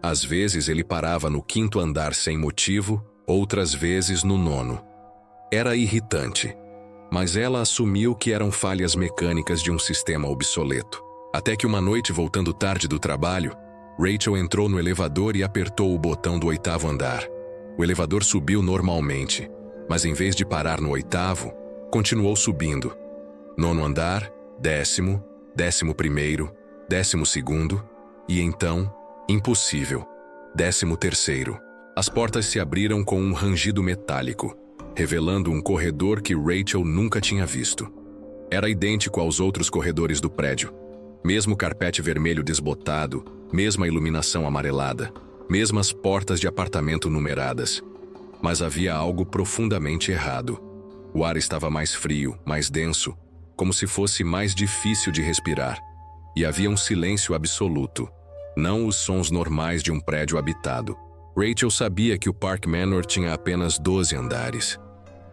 S1: Às vezes ele parava no 5º andar sem motivo, outras vezes no 9º. Era irritante, mas ela assumiu que eram falhas mecânicas de um sistema obsoleto. Até que uma noite, voltando tarde do trabalho, Rachel entrou no elevador e apertou o botão do 8º andar. O elevador subiu normalmente, mas em vez de parar no 8º, continuou subindo. 9º andar, 10º, 11º, 12º e então, impossível, 13º. As portas se abriram com um rangido metálico, revelando um corredor que Rachel nunca tinha visto. Era idêntico aos outros corredores do prédio. Mesmo carpete vermelho desbotado, mesma iluminação amarelada, mesmas portas de apartamento numeradas. Mas havia algo profundamente errado. O ar estava mais frio, mais denso, como se fosse mais difícil de respirar. E havia um silêncio absoluto, não os sons normais de um prédio habitado. Rachel sabia que o Park Manor tinha apenas 12 andares.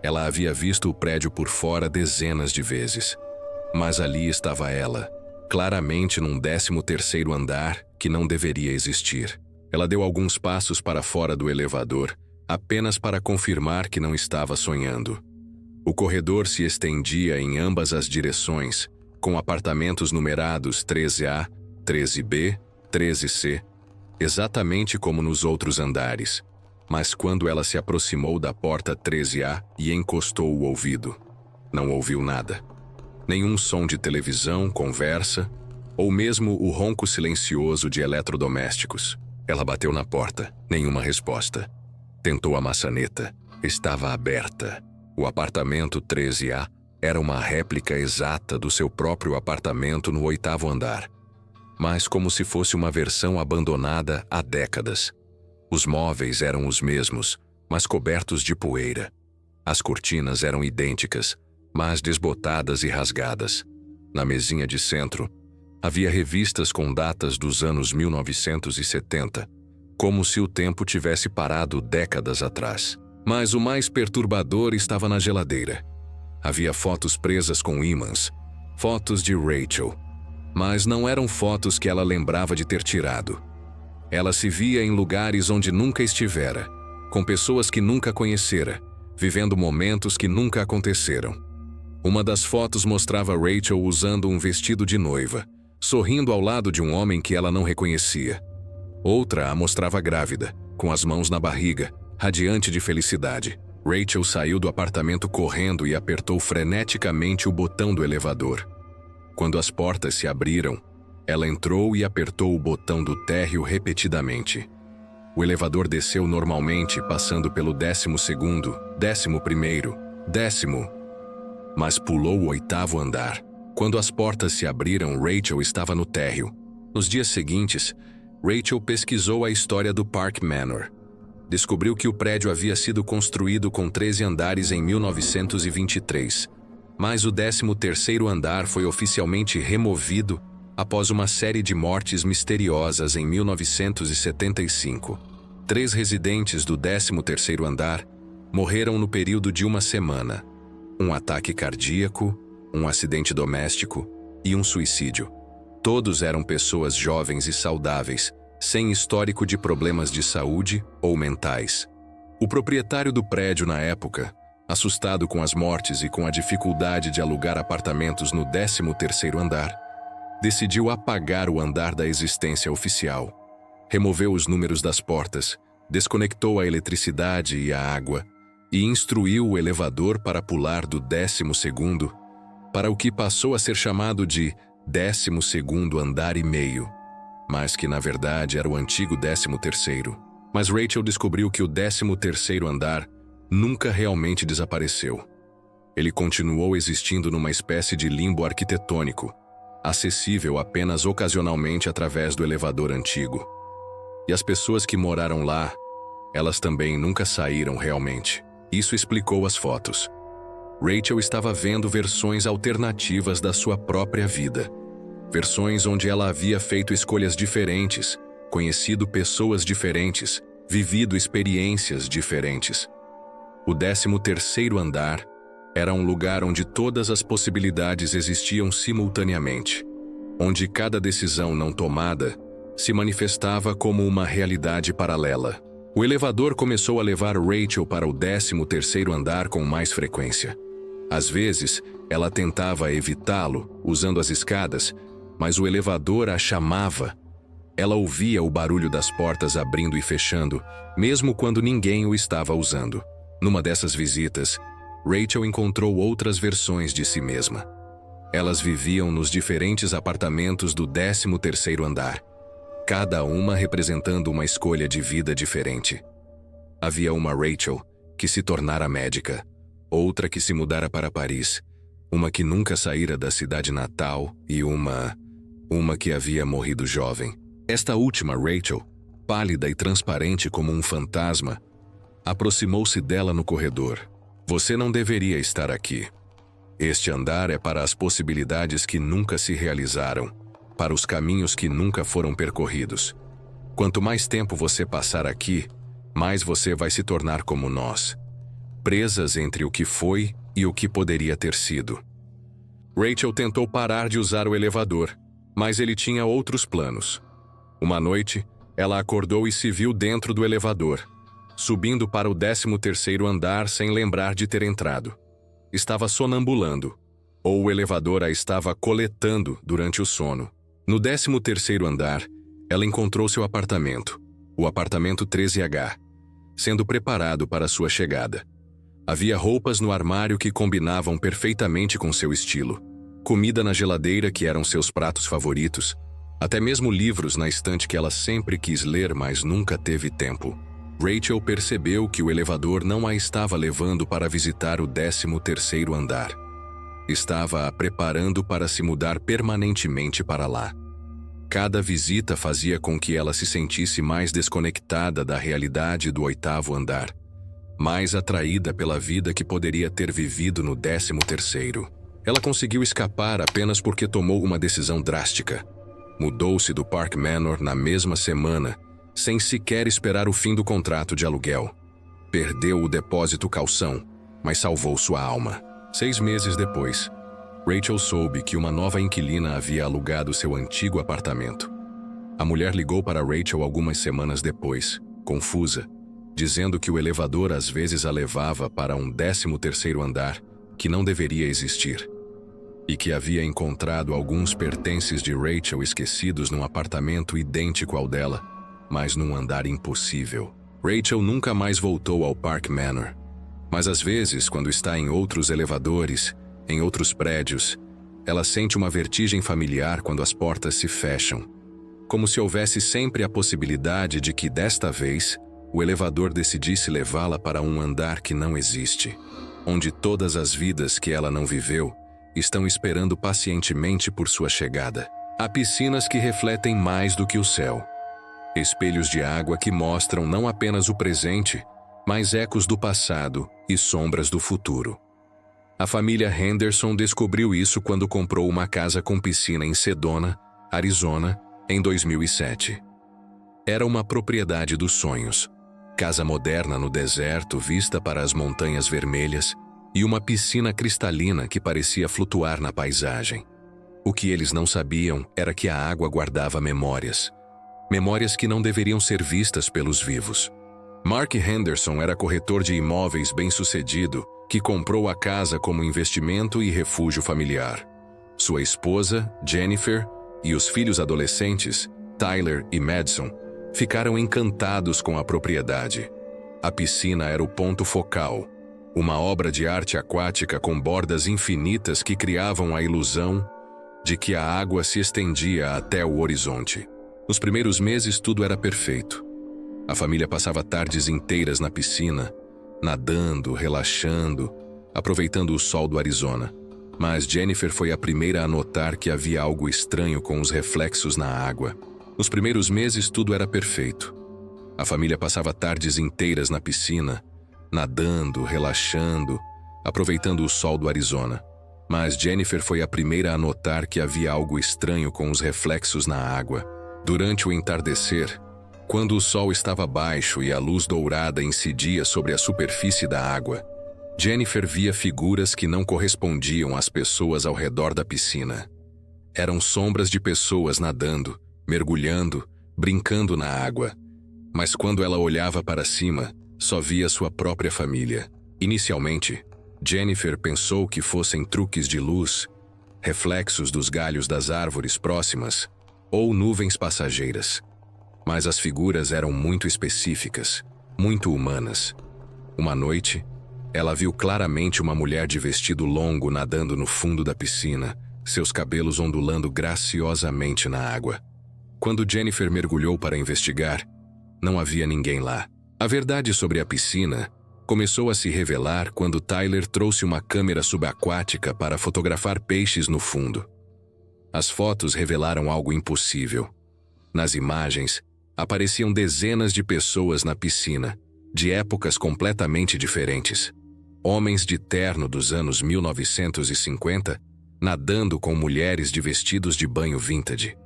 S1: Ela havia visto o prédio por fora dezenas de vezes. Mas ali estava ela, claramente num 13º andar que não deveria existir. Ela deu alguns passos para fora do elevador, apenas para confirmar que não estava sonhando. O corredor se estendia em ambas as direções, com apartamentos numerados 13A, 13B, 13C, exatamente como nos outros andares. Mas quando ela se aproximou da porta 13A e encostou o ouvido, não ouviu nada. Nenhum som de televisão, conversa, ou mesmo o ronco silencioso de eletrodomésticos. Ela bateu na porta, nenhuma resposta. Tentou a maçaneta, estava aberta. O apartamento 13A era uma réplica exata do seu próprio apartamento no 8º andar, mas como se fosse uma versão abandonada há décadas. Os móveis eram os mesmos, mas cobertos de poeira. As cortinas eram idênticas, mas desbotadas e rasgadas. Na mesinha de centro, havia revistas com datas dos anos 1970, como se o tempo tivesse parado décadas atrás. Mas o mais perturbador estava na geladeira. Havia fotos presas com ímãs, fotos de Rachel, mas não eram fotos que ela lembrava de ter tirado. Ela se via em lugares onde nunca estivera, com pessoas que nunca conhecera, vivendo momentos que nunca aconteceram. Uma das fotos mostrava Rachel usando um vestido de noiva, sorrindo ao lado de um homem que ela não reconhecia. Outra a mostrava grávida, com as mãos na barriga, radiante de felicidade. Rachel saiu do apartamento correndo e apertou freneticamente o botão do elevador. Quando as portas se abriram, ela entrou e apertou o botão do térreo repetidamente. O elevador desceu normalmente, passando pelo 12º, 11º, 10º, mas pulou o 8º andar. Quando as portas se abriram, Rachel estava no térreo. Nos dias seguintes, Rachel pesquisou a história do Park Manor. Descobriu que o prédio havia sido construído com 13 andares em 1923, mas o 13º andar foi oficialmente removido após uma série de mortes misteriosas em 1975. 3 residentes do 13º andar morreram no período de uma semana: um ataque cardíaco, um acidente doméstico e um suicídio. Todos eram pessoas jovens e saudáveis, sem histórico de problemas de saúde ou mentais. O proprietário do prédio na época Assustado com as mortes e com a dificuldade de alugar apartamentos no 13º andar, decidiu apagar o andar da existência oficial. Removeu os números das portas, desconectou a eletricidade e a água e instruiu o elevador para pular do 12º para o que passou a ser chamado de 12º andar e meio, mas que na verdade era o antigo 13º. Mas Rachel descobriu que o 13º andar nunca realmente desapareceu. Ele continuou existindo numa espécie de limbo arquitetônico, acessível apenas ocasionalmente através do elevador antigo. E as pessoas que moraram lá, elas também nunca saíram realmente. Isso explicou as fotos. Rachel estava vendo versões alternativas da sua própria vida. Versões onde ela havia feito escolhas diferentes, conhecido pessoas diferentes, vivido experiências diferentes. O 13º andar era um lugar onde todas as possibilidades existiam simultaneamente, onde cada decisão não tomada se manifestava como uma realidade paralela. O elevador começou a levar Rachel para o 13º andar com mais frequência. Às vezes, ela tentava evitá-lo, usando as escadas, mas o elevador a chamava. Ela ouvia o barulho das portas abrindo e fechando, mesmo quando ninguém o estava usando. Numa dessas visitas, Rachel encontrou outras versões de si mesma. Elas viviam nos diferentes apartamentos do 13º andar, cada uma representando uma escolha de vida diferente. Havia uma Rachel que se tornara médica, outra que se mudara para Paris, uma que nunca saíra da cidade natal e uma que havia morrido jovem. Esta última Rachel, pálida e transparente como um fantasma, aproximou-se dela no corredor. Você não deveria estar aqui. Este andar é para as possibilidades que nunca se realizaram, para os caminhos que nunca foram percorridos. Quanto mais tempo você passar aqui, mais você vai se tornar como nós, presas entre o que foi e o que poderia ter sido. Rachel tentou parar de usar o elevador, mas ele tinha outros planos. Uma noite, ela acordou e se viu dentro do elevador, subindo para o 13º andar sem lembrar de ter entrado. Estava sonambulando, ou o elevador a estava coletando durante o sono. No 13º andar, ela encontrou seu apartamento, o apartamento 13H, sendo preparado para sua chegada. Havia roupas no armário que combinavam perfeitamente com seu estilo, comida na geladeira que eram seus pratos favoritos, até mesmo livros na estante que ela sempre quis ler, mas nunca teve tempo. Rachel percebeu que o elevador não a estava levando para visitar o 13º andar. Estava a preparando para se mudar permanentemente para lá. Cada visita fazia com que ela se sentisse mais desconectada da realidade do 8º andar, mais atraída pela vida que poderia ter vivido no 13º. Ela conseguiu escapar apenas porque tomou uma decisão drástica. Mudou-se do Park Manor na mesma semana, sem sequer esperar o fim do contrato de aluguel. Perdeu o depósito calção, mas salvou sua alma. 6 meses depois, Rachel soube que uma nova inquilina havia alugado seu antigo apartamento. A mulher ligou para Rachel algumas semanas depois, confusa, dizendo que o elevador às vezes a levava para um 13º andar que não deveria existir, e que havia encontrado alguns pertences de Rachel esquecidos num apartamento idêntico ao dela, mas num andar impossível. Rachel nunca mais voltou ao Park Manor, mas às vezes, quando está em outros elevadores, em outros prédios, ela sente uma vertigem familiar quando as portas se fecham, como se houvesse sempre a possibilidade de que, desta vez, o elevador decidisse levá-la para um andar que não existe, onde todas as vidas que ela não viveu estão esperando pacientemente por sua chegada. Há piscinas que refletem mais do que o céu. Espelhos de água que mostram não apenas o presente, mas ecos do passado e sombras do futuro. A família Henderson descobriu isso quando comprou uma casa com piscina em Sedona, Arizona, em 2007. Era uma propriedade dos sonhos. Casa moderna no deserto, vista para as montanhas vermelhas, e uma piscina cristalina que parecia flutuar na paisagem. O que eles não sabiam era que a água guardava memórias. Memórias que não deveriam ser vistas pelos vivos. Mark Henderson era corretor de imóveis bem-sucedido que comprou a casa como investimento e refúgio familiar. Sua esposa, Jennifer, e os filhos adolescentes, Tyler e Madison, ficaram encantados com a propriedade. A piscina era o ponto focal, uma obra de arte aquática com bordas infinitas que criavam a ilusão de que a água se estendia até o horizonte. Nos primeiros meses tudo era perfeito. A família passava tardes inteiras na piscina, nadando, relaxando, aproveitando o sol do Arizona. Mas Jennifer foi a primeira a notar que havia algo estranho com os reflexos na água. Nos primeiros meses tudo era perfeito. A família passava tardes inteiras na piscina, nadando, relaxando, aproveitando o sol do Arizona. Mas Jennifer foi a primeira a notar que havia algo estranho com os reflexos na água. Durante o entardecer, quando o sol estava baixo e a luz dourada incidia sobre a superfície da água, Jennifer via figuras que não correspondiam às pessoas ao redor da piscina. Eram sombras de pessoas nadando, mergulhando, brincando na água. Mas quando ela olhava para cima, só via sua própria família. Inicialmente, Jennifer pensou que fossem truques de luz, reflexos dos galhos das árvores próximas ou nuvens passageiras. Mas as figuras eram muito específicas, muito humanas. Uma noite, ela viu claramente uma mulher de vestido longo nadando no fundo da piscina, seus cabelos ondulando graciosamente na água. Quando Jennifer mergulhou para investigar, não havia ninguém lá. A verdade sobre a piscina começou a se revelar quando Tyler trouxe uma câmera subaquática para fotografar peixes no fundo. As fotos revelaram algo impossível. Nas imagens, apareciam dezenas de pessoas na piscina, de épocas completamente diferentes. Homens de terno dos anos 1950, nadando com mulheres de vestidos de banho vintage.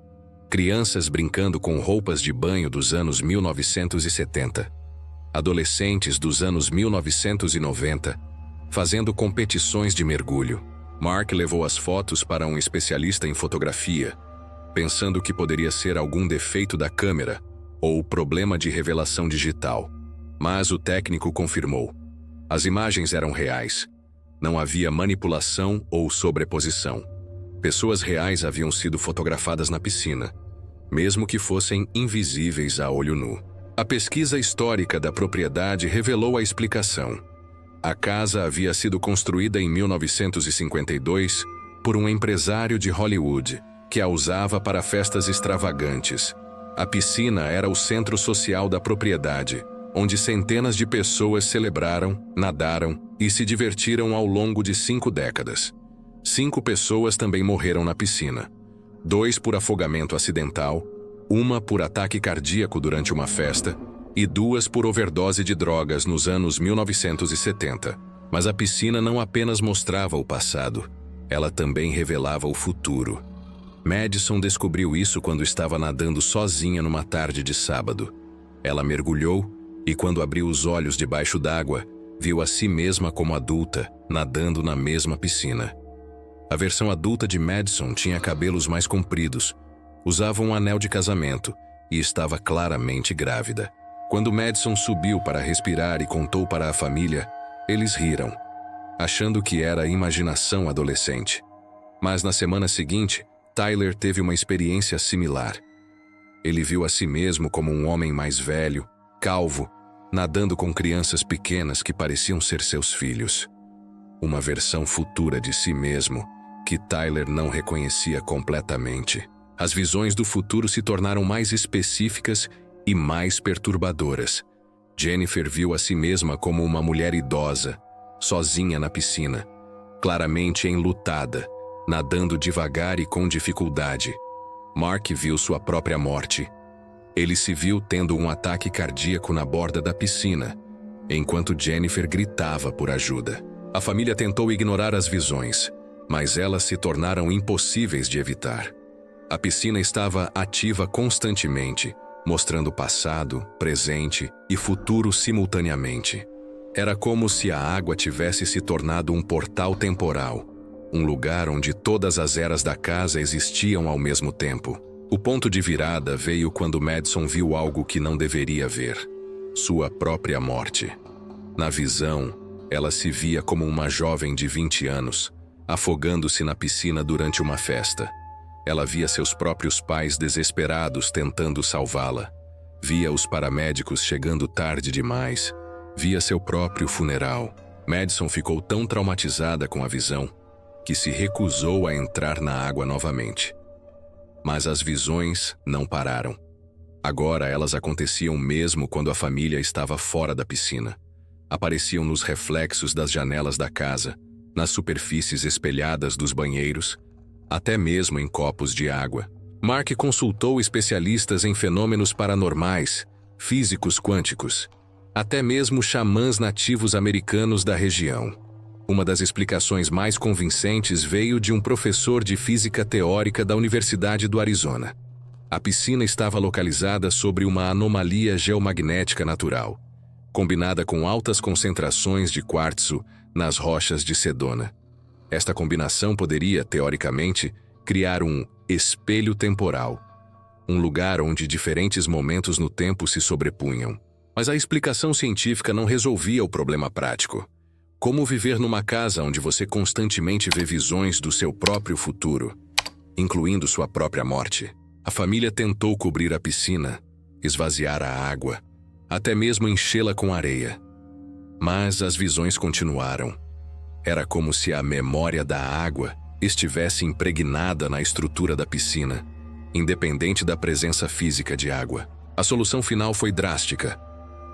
S1: Crianças brincando com roupas de banho dos anos 1970. Adolescentes dos anos 1990, fazendo competições de mergulho. Mark levou as fotos para um especialista em fotografia, pensando que poderia ser algum defeito da câmera ou problema de revelação digital. Mas o técnico confirmou. As imagens eram reais. Não havia manipulação ou sobreposição. Pessoas reais haviam sido fotografadas na piscina, mesmo que fossem invisíveis a olho nu. A pesquisa histórica da propriedade revelou a explicação. A casa havia sido construída em 1952 por um empresário de Hollywood, que a usava para festas extravagantes. A piscina era o centro social da propriedade, onde centenas de pessoas celebraram, nadaram e se divertiram ao longo de 5 décadas. 5 pessoas também morreram na piscina. 2 por afogamento acidental, 1 por ataque cardíaco durante uma festa e 2 por overdose de drogas nos anos 1970. Mas a piscina não apenas mostrava o passado, ela também revelava o futuro. Madison descobriu isso quando estava nadando sozinha numa tarde de sábado. Ela mergulhou e, quando abriu os olhos debaixo d'água, viu a si mesma como adulta, nadando na mesma piscina. A versão adulta de Madison tinha cabelos mais compridos, usava um anel de casamento e estava claramente grávida. Quando Madison subiu para respirar e contou para a família, eles riram, achando que era imaginação adolescente. Mas na semana seguinte, Tyler teve uma experiência similar. Ele viu a si mesmo como um homem mais velho, calvo, nadando com crianças pequenas que pareciam ser seus filhos. Uma versão futura de si mesmo que Tyler não reconhecia completamente. As visões do futuro se tornaram mais específicas e mais perturbadoras. Jennifer viu a si mesma como uma mulher idosa, sozinha na piscina, claramente enlutada, nadando devagar e com dificuldade. Mark viu sua própria morte. Ele se viu tendo um ataque cardíaco na borda da piscina, enquanto Jennifer gritava por ajuda. A família tentou ignorar as visões, mas elas se tornaram impossíveis de evitar. A piscina estava ativa constantemente, mostrando passado, presente e futuro simultaneamente. Era como se a água tivesse se tornado um portal temporal, um lugar onde todas as eras da casa existiam ao mesmo tempo. O ponto de virada veio quando Madison viu algo que não deveria ver: sua própria morte. Na visão, Ela se via como uma jovem de 20 anos, afogando-se na piscina durante uma festa. Ela via seus próprios pais desesperados tentando salvá-la. Via os paramédicos chegando tarde demais. Via seu próprio funeral. Madison ficou tão traumatizada com a visão que se recusou a entrar na água novamente. Mas as visões não pararam. Agora elas aconteciam mesmo quando a família estava fora da piscina. Apareciam nos reflexos das janelas da casa, nas superfícies espelhadas dos banheiros, até mesmo em copos de água. Mark consultou especialistas em fenômenos paranormais, físicos quânticos, até mesmo xamãs nativos americanos da região. Uma das explicações mais convincentes veio de um professor de física teórica da Universidade do Arizona. A piscina estava localizada sobre uma anomalia geomagnética natural, combinada com altas concentrações de quartzo nas rochas de Sedona. Esta combinação poderia, teoricamente, criar um espelho temporal, um lugar onde diferentes momentos no tempo se sobrepunham. Mas a explicação científica não resolvia o problema prático. Como viver numa casa onde você constantemente vê visões do seu próprio futuro, incluindo sua própria morte? A família tentou cobrir a piscina, esvaziar a água, até mesmo enchê-la com areia. Mas as visões continuaram. Era como se a memória da água estivesse impregnada na estrutura da piscina, independente da presença física de água. A solução final foi drástica.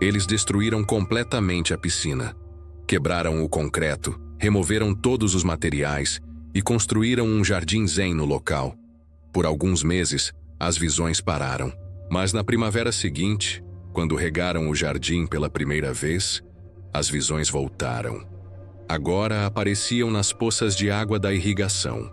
S1: Eles destruíram completamente a piscina. Quebraram o concreto, removeram todos os materiais e construíram um jardim zen no local. Por alguns meses, as visões pararam. Mas na primavera seguinte, quando regaram o jardim pela primeira vez, as visões voltaram. Agora apareciam nas poças de água da irrigação,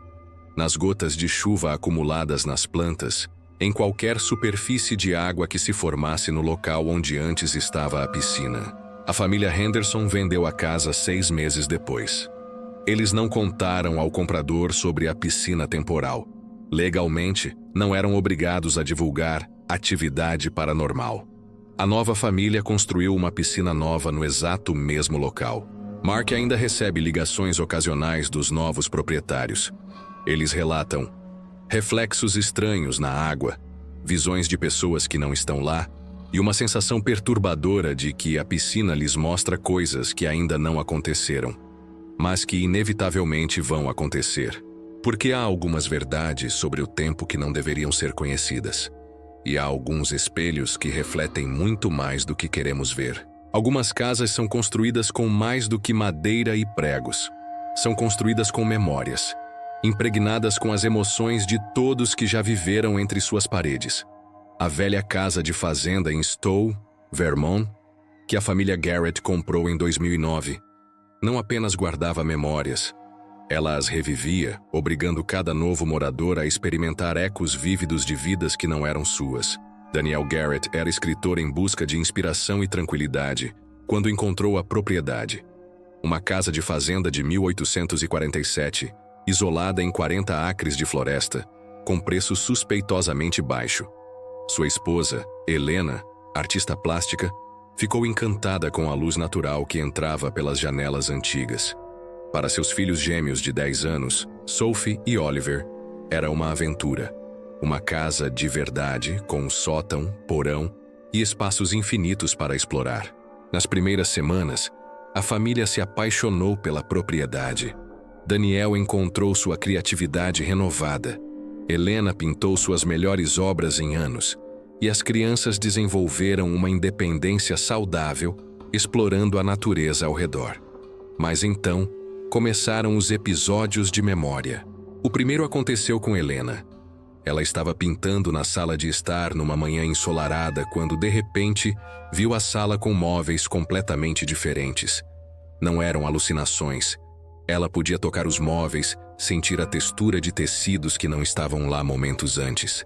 S1: nas gotas de chuva acumuladas nas plantas, em qualquer superfície de água que se formasse no local onde antes estava a piscina. A família Henderson vendeu a casa 6 meses depois. Eles não contaram ao comprador sobre a piscina temporal. Legalmente, não eram obrigados a divulgar atividade paranormal. A nova família construiu uma piscina nova no exato mesmo local. Mark ainda recebe ligações ocasionais dos novos proprietários. Eles relatam reflexos estranhos na água, visões de pessoas que não estão lá e uma sensação perturbadora de que a piscina lhes mostra coisas que ainda não aconteceram, mas que inevitavelmente vão acontecer. Porque há algumas verdades sobre o tempo que não deveriam ser conhecidas. E há alguns espelhos que refletem muito mais do que queremos ver. Algumas casas são construídas com mais do que madeira e pregos. São construídas com memórias, impregnadas com as emoções de todos que já viveram entre suas paredes. A velha casa de fazenda em Stowe, Vermont, que a família Garrett comprou em 2009, não apenas guardava memórias, ela as revivia, obrigando cada novo morador a experimentar ecos vívidos de vidas que não eram suas. Daniel Garrett era escritor em busca de inspiração e tranquilidade quando encontrou a propriedade. Uma casa de fazenda de 1847, isolada em 40 acres de floresta, com preço suspeitosamente baixo. Sua esposa, Helena, artista plástica, ficou encantada com a luz natural que entrava pelas janelas antigas. Para seus filhos gêmeos de 10 anos, Sophie e Oliver, era uma aventura. Uma casa de verdade, com um sótão, porão e espaços infinitos para explorar. Nas primeiras semanas, a família se apaixonou pela propriedade. Daniel encontrou sua criatividade renovada. Helena pintou suas melhores obras em anos, e as crianças desenvolveram uma independência saudável, explorando a natureza ao redor. Mas então, começaram os episódios de memória. O primeiro aconteceu com Helena. Ela estava pintando na sala de estar numa manhã ensolarada quando, de repente, viu a sala com móveis completamente diferentes. Não eram alucinações. Ela podia tocar os móveis, sentir a textura de tecidos que não estavam lá momentos antes.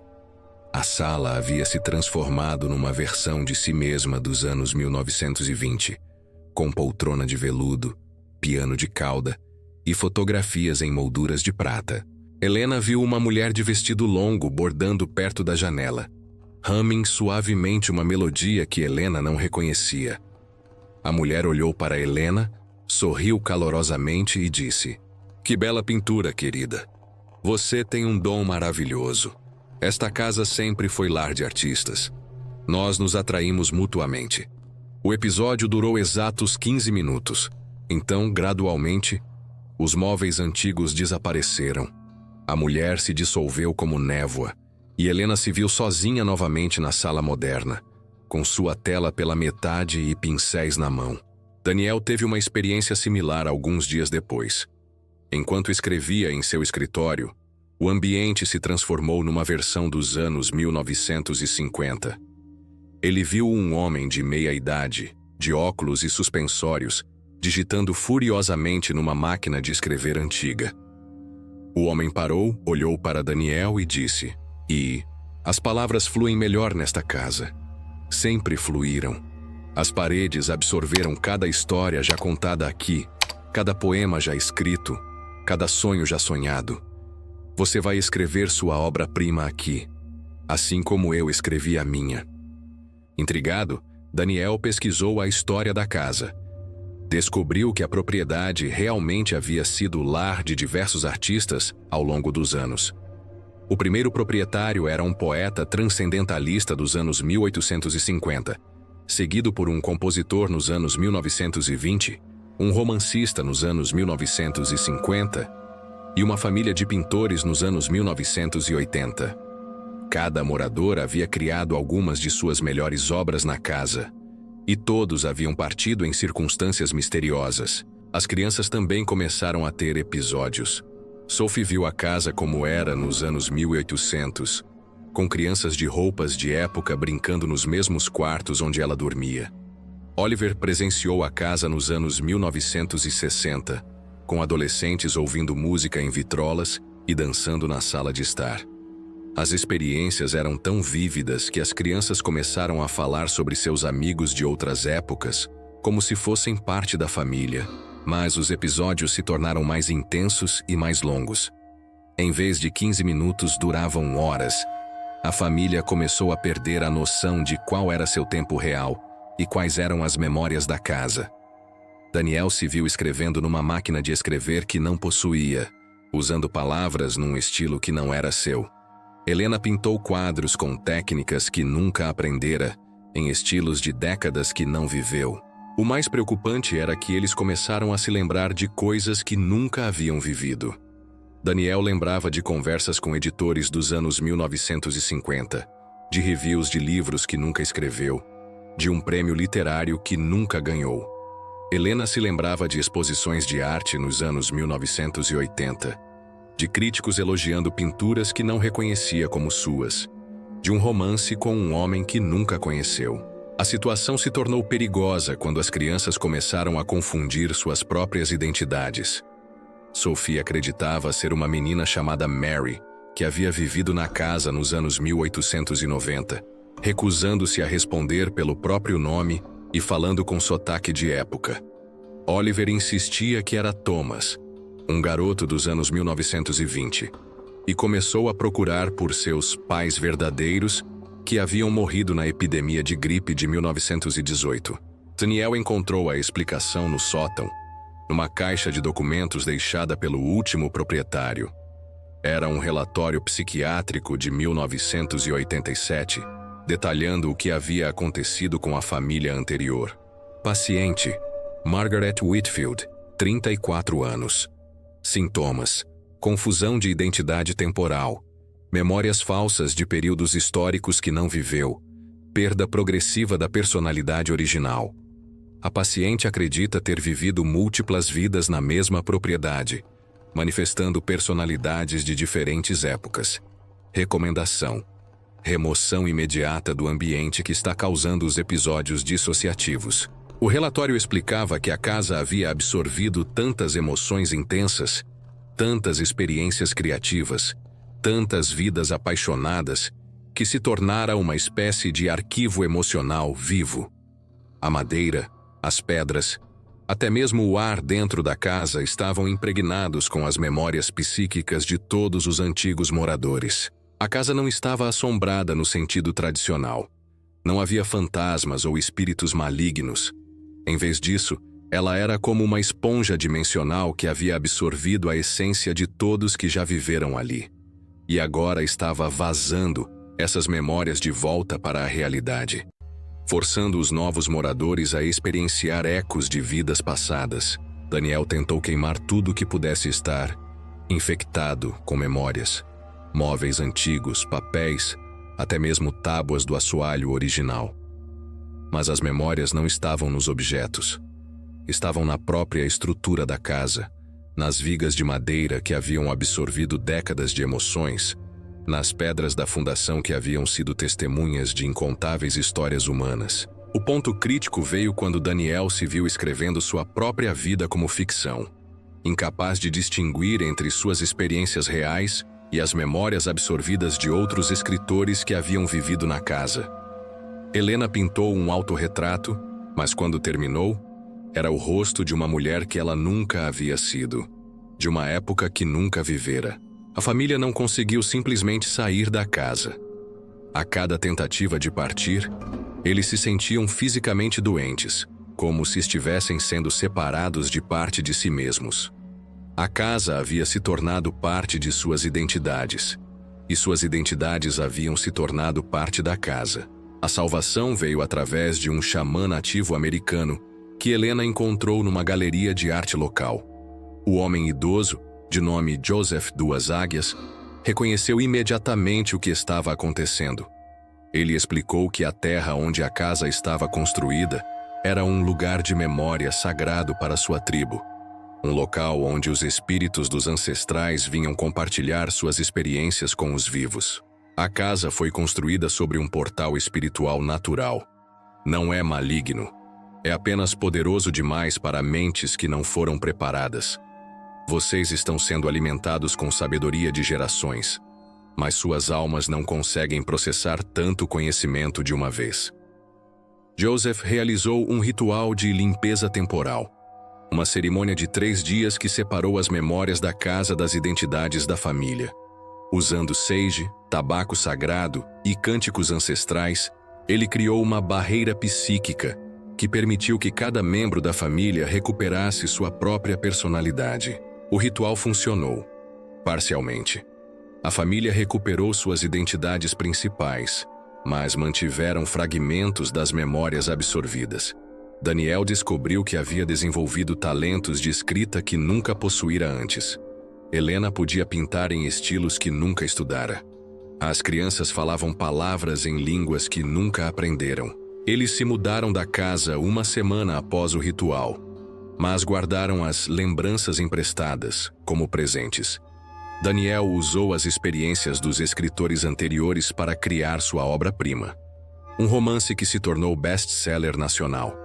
S1: A sala havia se transformado numa versão de si mesma dos anos 1920, com poltrona de veludo, piano de cauda e fotografias em molduras de prata. Helena viu uma mulher de vestido longo bordando perto da janela, humming suavemente uma melodia que Helena não reconhecia. A mulher olhou para Helena, Sorriu calorosamente e disse: "Que bela pintura, querida. Você tem um dom maravilhoso. Esta casa sempre foi lar de artistas. Nós nos atraímos mutuamente." O episódio durou exatos 15 minutos. Então, gradualmente, os móveis antigos desapareceram. A mulher se dissolveu como névoa, e Helena se viu sozinha novamente na sala moderna, com sua tela pela metade e pincéis na mão. Daniel teve uma experiência similar alguns dias depois. Enquanto escrevia em seu escritório, o ambiente se transformou numa versão dos anos 1950. Ele viu um homem de meia-idade, de óculos e suspensórios, digitando furiosamente numa máquina de escrever antiga. O homem parou, olhou para Daniel e disse: As palavras fluem melhor nesta casa. Sempre fluíram. As paredes absorveram cada história já contada aqui, cada poema já escrito, cada sonho já sonhado. Você vai escrever sua obra-prima aqui, assim como eu escrevi a minha." Intrigado, Daniel pesquisou a história da casa. Descobriu que a propriedade realmente havia sido lar de diversos artistas ao longo dos anos. O primeiro proprietário era um poeta transcendentalista dos anos 1850, seguido por um compositor nos anos 1920, um romancista nos anos 1950 e uma família de pintores nos anos 1980. Cada morador havia criado algumas de suas melhores obras na casa, e todos haviam partido em circunstâncias misteriosas. As crianças também começaram a ter episódios. Sophie viu a casa como era nos anos 1800, com crianças de roupas de época brincando nos mesmos quartos onde ela dormia. Oliver presenciou a casa nos anos 1960, com adolescentes ouvindo música em vitrolas e dançando na sala de estar. As experiências eram tão vívidas que as crianças começaram a falar sobre seus amigos de outras épocas, como se fossem parte da família, mas os episódios se tornaram mais intensos e mais longos. Em vez de 15 minutos, duravam horas. A família começou a perder a noção de qual era seu tempo real e quais eram as memórias da casa. Daniel se viu escrevendo numa máquina de escrever que não possuía, usando palavras num estilo que não era seu. Helena pintou quadros com técnicas que nunca aprendera, em estilos de décadas que não viveu. O mais preocupante era que eles começaram a se lembrar de coisas que nunca haviam vivido. Daniel lembrava de conversas com editores dos anos 1950, de reviews de livros que nunca escreveu, de um prêmio literário que nunca ganhou. Helena se lembrava de exposições de arte nos anos 1980, de críticos elogiando pinturas que não reconhecia como suas, de um romance com um homem que nunca conheceu. A situação se tornou perigosa quando as crianças começaram a confundir suas próprias identidades. Sophie acreditava ser uma menina chamada Mary, que havia vivido na casa nos anos 1890, recusando-se a responder pelo próprio nome e falando com sotaque de época. Oliver insistia que era Thomas, um garoto dos anos 1920, e começou a procurar por seus pais verdadeiros que haviam morrido na epidemia de gripe de 1918. Daniel encontrou a explicação no sótão, numa caixa de documentos deixada pelo último proprietário. Era um relatório psiquiátrico de 1987, detalhando o que havia acontecido com a família anterior. Paciente: Margaret Whitfield, 34 anos. Sintomas: confusão de identidade temporal, memórias falsas de períodos históricos que não viveu, perda progressiva da personalidade original. A paciente acredita ter vivido múltiplas vidas na mesma propriedade, manifestando personalidades de diferentes épocas. Recomendação: remoção imediata do ambiente que está causando os episódios dissociativos. O relatório explicava que a casa havia absorvido tantas emoções intensas, tantas experiências criativas, tantas vidas apaixonadas, que se tornara uma espécie de arquivo emocional vivo. A madeira, as pedras, até mesmo o ar dentro da casa estavam impregnados com as memórias psíquicas de todos os antigos moradores. A casa não estava assombrada no sentido tradicional. Não havia fantasmas ou espíritos malignos. Em vez disso, Ela era como uma esponja dimensional que havia absorvido a essência de todos que já viveram ali. E agora estava vazando essas memórias de volta para a realidade, forçando os novos moradores a experienciar ecos de vidas passadas. Daniel tentou queimar tudo que pudesse estar infectado com memórias, móveis antigos, papéis, até mesmo tábuas do assoalho original. Mas as memórias não estavam nos objetos. Estavam na própria estrutura da casa, nas vigas de madeira que haviam absorvido décadas de emoções, nas pedras da fundação que haviam sido testemunhas de incontáveis histórias humanas. O ponto crítico veio quando Daniel se viu escrevendo sua própria vida como ficção, incapaz de distinguir entre suas experiências reais e as memórias absorvidas de outros escritores que haviam vivido na casa. Helena pintou um autorretrato, mas quando terminou, era o rosto de uma mulher que ela nunca havia sido, de uma época que nunca vivera. A família não conseguiu simplesmente sair da casa. A cada tentativa de partir, eles se sentiam fisicamente doentes, como se estivessem sendo separados de parte de si mesmos. A casa havia se tornado parte de suas identidades, e suas identidades haviam se tornado parte da casa. A salvação veio através de um xamã nativo americano que Helena encontrou numa galeria de arte local. O homem idoso, de nome Joseph Duas Águias, reconheceu imediatamente o que estava acontecendo. Ele explicou que a terra onde a casa estava construída era um lugar de memória sagrado para sua tribo, um local onde os espíritos dos ancestrais vinham compartilhar suas experiências com os vivos. A casa foi construída sobre um portal espiritual natural. Não é maligno. É apenas poderoso demais para mentes que não foram preparadas. Vocês estão sendo alimentados com sabedoria de gerações, mas suas almas não conseguem processar tanto conhecimento de uma vez. Joseph realizou um ritual de limpeza temporal, uma cerimônia de 3 dias que separou as memórias da casa das identidades da família. Usando sage, tabaco sagrado e cânticos ancestrais, ele criou uma barreira psíquica que permitiu que cada membro da família recuperasse sua própria personalidade. O ritual funcionou, parcialmente. A família recuperou suas identidades principais, mas mantiveram fragmentos das memórias absorvidas. Daniel descobriu que havia desenvolvido talentos de escrita que nunca possuíra antes. Helena podia pintar em estilos que nunca estudara. As crianças falavam palavras em línguas que nunca aprenderam. Eles se mudaram da casa uma semana após o ritual, mas guardaram as lembranças emprestadas como presentes. Daniel usou as experiências dos escritores anteriores para criar sua obra-prima, um romance que se tornou best-seller nacional.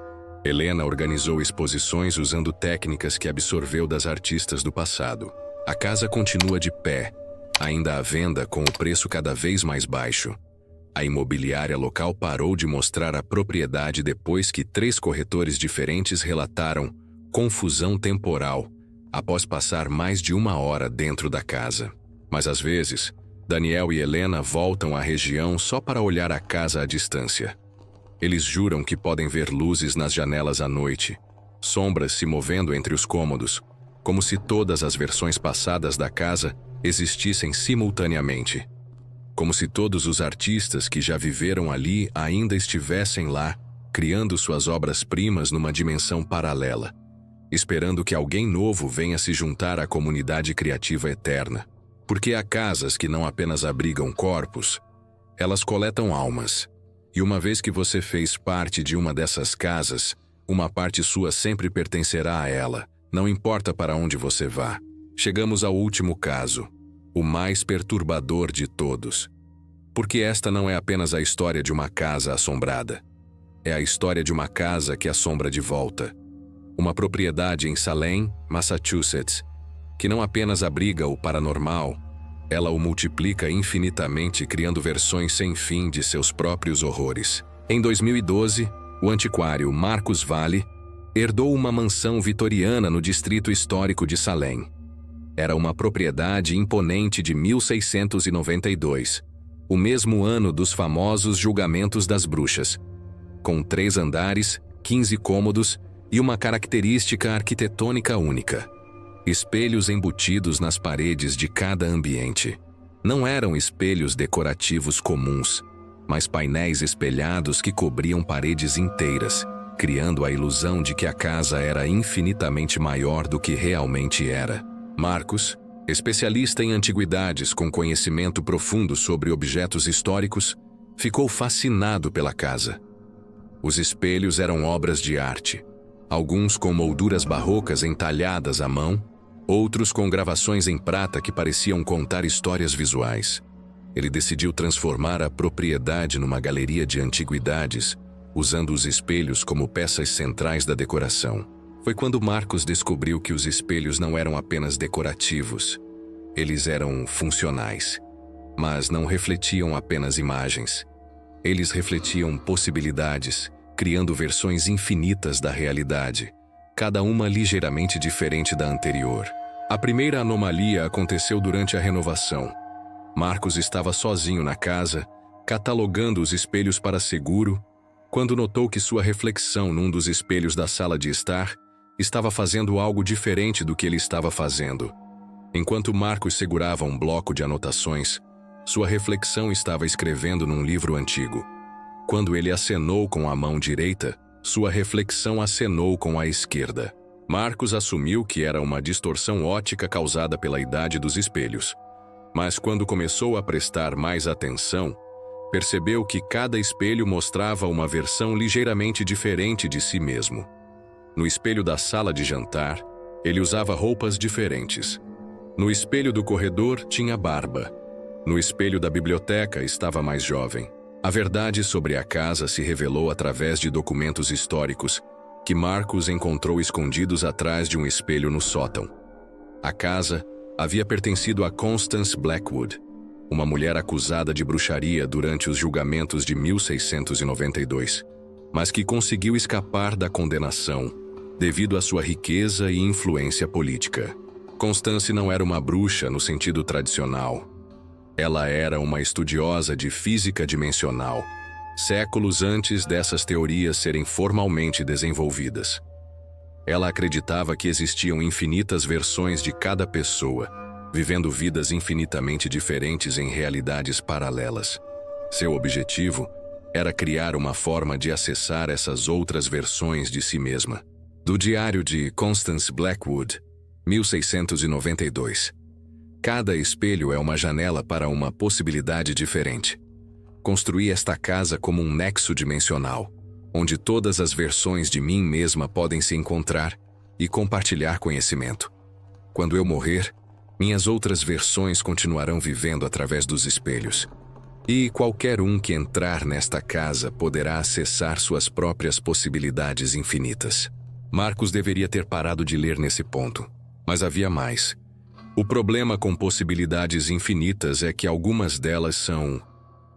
S1: Helena organizou exposições usando técnicas que absorveu das artistas do passado. A casa continua de pé, ainda à venda com o preço cada vez mais baixo. A imobiliária local parou de mostrar a propriedade depois que 3 corretores diferentes relataram confusão temporal após passar mais de 1 hora dentro da casa. Mas às vezes, Daniel e Helena voltam à região só para olhar a casa à distância. Eles juram que podem ver luzes nas janelas à noite, sombras se movendo entre os cômodos, como se todas as versões passadas da casa existissem simultaneamente. Como se todos os artistas que já viveram ali ainda estivessem lá, criando suas obras-primas numa dimensão paralela, esperando que alguém novo venha se juntar à comunidade criativa eterna. Porque há casas que não apenas abrigam corpos, elas coletam almas. E uma vez que você fez parte de uma dessas casas, uma parte sua sempre pertencerá a ela, não importa para onde você vá. Chegamos ao último caso, o mais perturbador de todos. Porque esta não é apenas a história de uma casa assombrada. É a história de uma casa que assombra de volta. Uma propriedade em Salem, Massachusetts, que não apenas abriga o paranormal, ela o multiplica infinitamente, criando versões sem fim de seus próprios horrores. Em 2012, o antiquário Marcus Valle herdou uma mansão vitoriana no distrito histórico de Salem. Era uma propriedade imponente de 1692, o mesmo ano dos famosos julgamentos das bruxas, com 3 andares, 15 cômodos e uma característica arquitetônica única: espelhos embutidos nas paredes de cada ambiente. Não eram espelhos decorativos comuns, mas painéis espelhados que cobriam paredes inteiras, criando a ilusão de que a casa era infinitamente maior do que realmente era. Marcos, especialista em antiguidades com conhecimento profundo sobre objetos históricos, ficou fascinado pela casa. Os espelhos eram obras de arte, alguns com molduras barrocas entalhadas à mão, outros com gravações em prata que pareciam contar histórias visuais. Ele decidiu transformar a propriedade numa galeria de antiguidades, usando os espelhos como peças centrais da decoração. Foi quando Marcos descobriu que os espelhos não eram apenas decorativos. Eles eram funcionais, mas não refletiam apenas imagens. Eles refletiam possibilidades, criando versões infinitas da realidade, cada uma ligeiramente diferente da anterior. A primeira anomalia aconteceu durante a renovação. Marcos estava sozinho na casa, catalogando os espelhos para seguro, quando notou que sua reflexão num dos espelhos da sala de estar estava fazendo algo diferente do que ele estava fazendo. Enquanto Marcos segurava um bloco de anotações, sua reflexão estava escrevendo num livro antigo. Quando ele acenou com a mão direita, sua reflexão acenou com a esquerda. Marcos assumiu que era uma distorção óptica causada pela idade dos espelhos. Mas quando começou a prestar mais atenção, percebeu que cada espelho mostrava uma versão ligeiramente diferente de si mesmo. No espelho da sala de jantar, ele usava roupas diferentes. No espelho do corredor, tinha barba. No espelho da biblioteca, estava mais jovem. A verdade sobre a casa se revelou através de documentos históricos que Marcos encontrou escondidos atrás de um espelho no sótão. A casa havia pertencido a Constance Blackwood, uma mulher acusada de bruxaria durante os julgamentos de 1692, mas que conseguiu escapar da condenação devido à sua riqueza e influência política. Constance não era uma bruxa no sentido tradicional. Ela era uma estudiosa de física dimensional, séculos antes dessas teorias serem formalmente desenvolvidas. Ela acreditava que existiam infinitas versões de cada pessoa, vivendo vidas infinitamente diferentes em realidades paralelas. Seu objetivo era criar uma forma de acessar essas outras versões de si mesma. Do diário de Constance Blackwood, 1692. Cada espelho é uma janela para uma possibilidade diferente. Construí esta casa como um nexo dimensional, onde todas as versões de mim mesma podem se encontrar e compartilhar conhecimento. Quando eu morrer, minhas outras versões continuarão vivendo através dos espelhos. E qualquer um que entrar nesta casa poderá acessar suas próprias possibilidades infinitas. Marcos deveria ter parado de ler nesse ponto, mas havia mais. O problema com possibilidades infinitas é que algumas delas são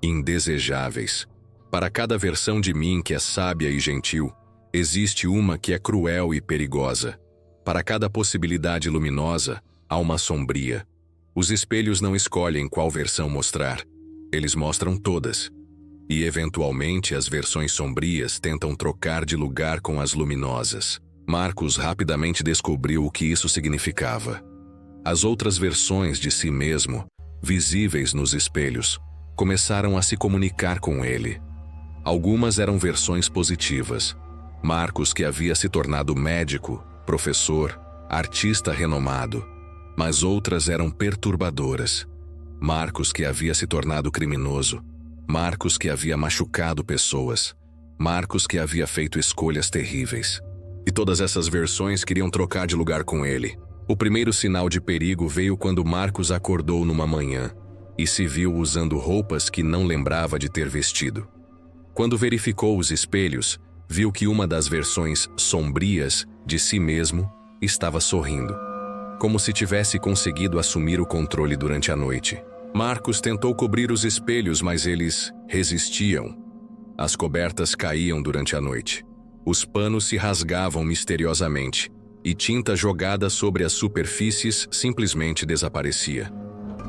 S1: indesejáveis. Para cada versão de mim que é sábia e gentil, existe uma que é cruel e perigosa. Para cada possibilidade luminosa, há uma sombria. Os espelhos não escolhem qual versão mostrar. Eles mostram todas. E, eventualmente, as versões sombrias tentam trocar de lugar com as luminosas. Marcos rapidamente descobriu o que isso significava. As outras versões de si mesmo, visíveis nos espelhos, começaram a se comunicar com ele. Algumas eram versões positivas. Marcos, que havia se tornado médico, professor, artista renomado. Mas outras eram perturbadoras. Marcos, que havia se tornado criminoso. Marcos, que havia machucado pessoas. Marcos, que havia feito escolhas terríveis. E todas essas versões queriam trocar de lugar com ele. O primeiro sinal de perigo veio quando Marcos acordou numa manhã e se viu usando roupas que não lembrava de ter vestido. Quando verificou os espelhos, viu que uma das versões sombrias de si mesmo estava sorrindo, como se tivesse conseguido assumir o controle durante a noite. Marcos tentou cobrir os espelhos, mas eles resistiam. As cobertas caíam durante a noite. Os panos se rasgavam misteriosamente, e tinta jogada sobre as superfícies simplesmente desaparecia.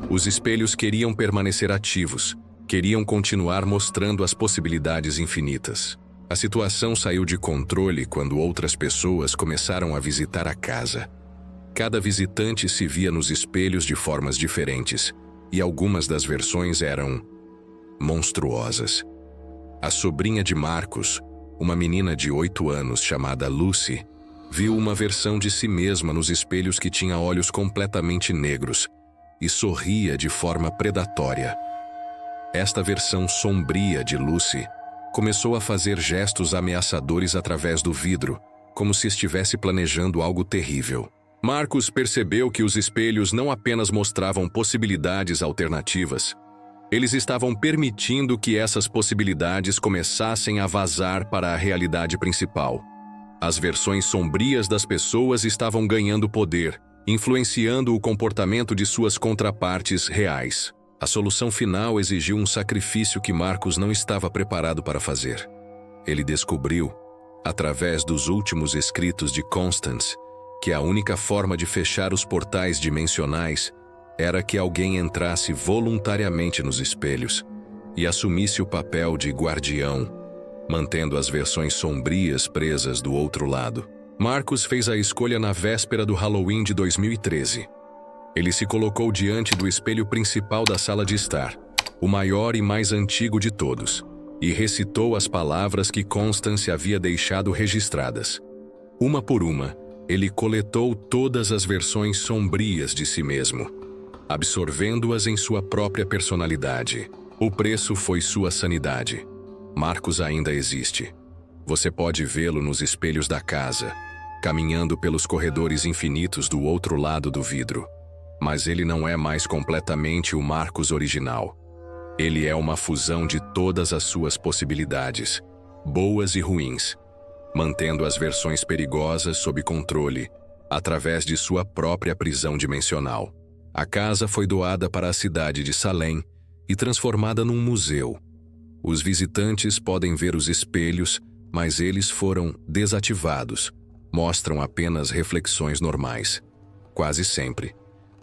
S1: Os espelhos queriam permanecer ativos, queriam continuar mostrando as possibilidades infinitas. A situação saiu de controle quando outras pessoas começaram a visitar a casa. Cada visitante se via nos espelhos de formas diferentes, e algumas das versões eram monstruosas. A sobrinha de Marcus, uma menina de 8 anos chamada Lucy, viu uma versão de si mesma nos espelhos que tinha olhos completamente negros e sorria de forma predatória. Esta versão sombria de Lucy começou a fazer gestos ameaçadores através do vidro, como se estivesse planejando algo terrível. Marcus percebeu que os espelhos não apenas mostravam possibilidades alternativas, eles estavam permitindo que essas possibilidades começassem a vazar para a realidade principal. As versões sombrias das pessoas estavam ganhando poder, influenciando o comportamento de suas contrapartes reais. A solução final exigiu um sacrifício que Marcus não estava preparado para fazer. Ele descobriu, através dos últimos escritos de Constance, que a única forma de fechar os portais dimensionais era que alguém entrasse voluntariamente nos espelhos e assumisse o papel de guardião, mantendo as versões sombrias presas do outro lado. Marcus fez a escolha na véspera do Halloween de 2013. Ele se colocou diante do espelho principal da sala de estar, o maior e mais antigo de todos, e recitou as palavras que Constance havia deixado registradas. Uma por uma, ele coletou todas as versões sombrias de si mesmo, absorvendo-as em sua própria personalidade. O preço foi sua sanidade. Marcus ainda existe. Você pode vê-lo nos espelhos da casa, caminhando pelos corredores infinitos do outro lado do vidro. Mas ele não é mais completamente o Marcus original. Ele é uma fusão de todas as suas possibilidades, boas e ruins, mantendo as versões perigosas sob controle, através de sua própria prisão dimensional. A casa foi doada para a cidade de Salem e transformada num museu. Os visitantes podem ver os espelhos, mas eles foram desativados. Mostram apenas reflexões normais. Quase sempre.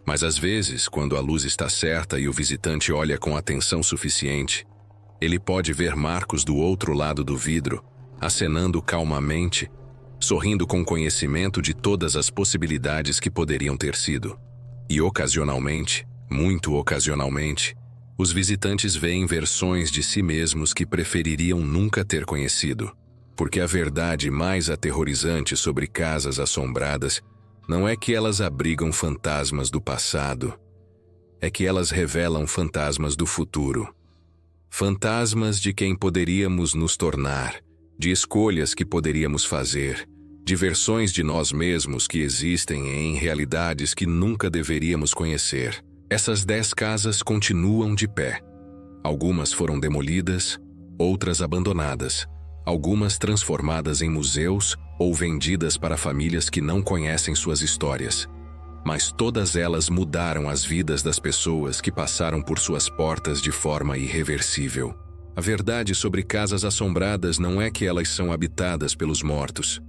S1: Mas às vezes, quando a luz está certa e o visitante olha com atenção suficiente, ele pode ver Marcus do outro lado do vidro, acenando calmamente, sorrindo com conhecimento de todas as possibilidades que poderiam ter sido. E ocasionalmente, muito ocasionalmente, os visitantes veem versões de si mesmos que prefeririam nunca ter conhecido. Porque a verdade mais aterrorizante sobre casas assombradas não é que elas abrigam fantasmas do passado, é que elas revelam fantasmas do futuro. Fantasmas de quem poderíamos nos tornar, de escolhas que poderíamos fazer, de versões de nós mesmos que existem em realidades que nunca deveríamos conhecer. Essas 10 casas continuam de pé. Algumas foram demolidas, outras abandonadas, algumas transformadas em museus ou vendidas para famílias que não conhecem suas histórias. Mas todas elas mudaram as vidas das pessoas que passaram por suas portas de forma irreversível. A verdade sobre casas assombradas não é que elas são habitadas pelos mortos.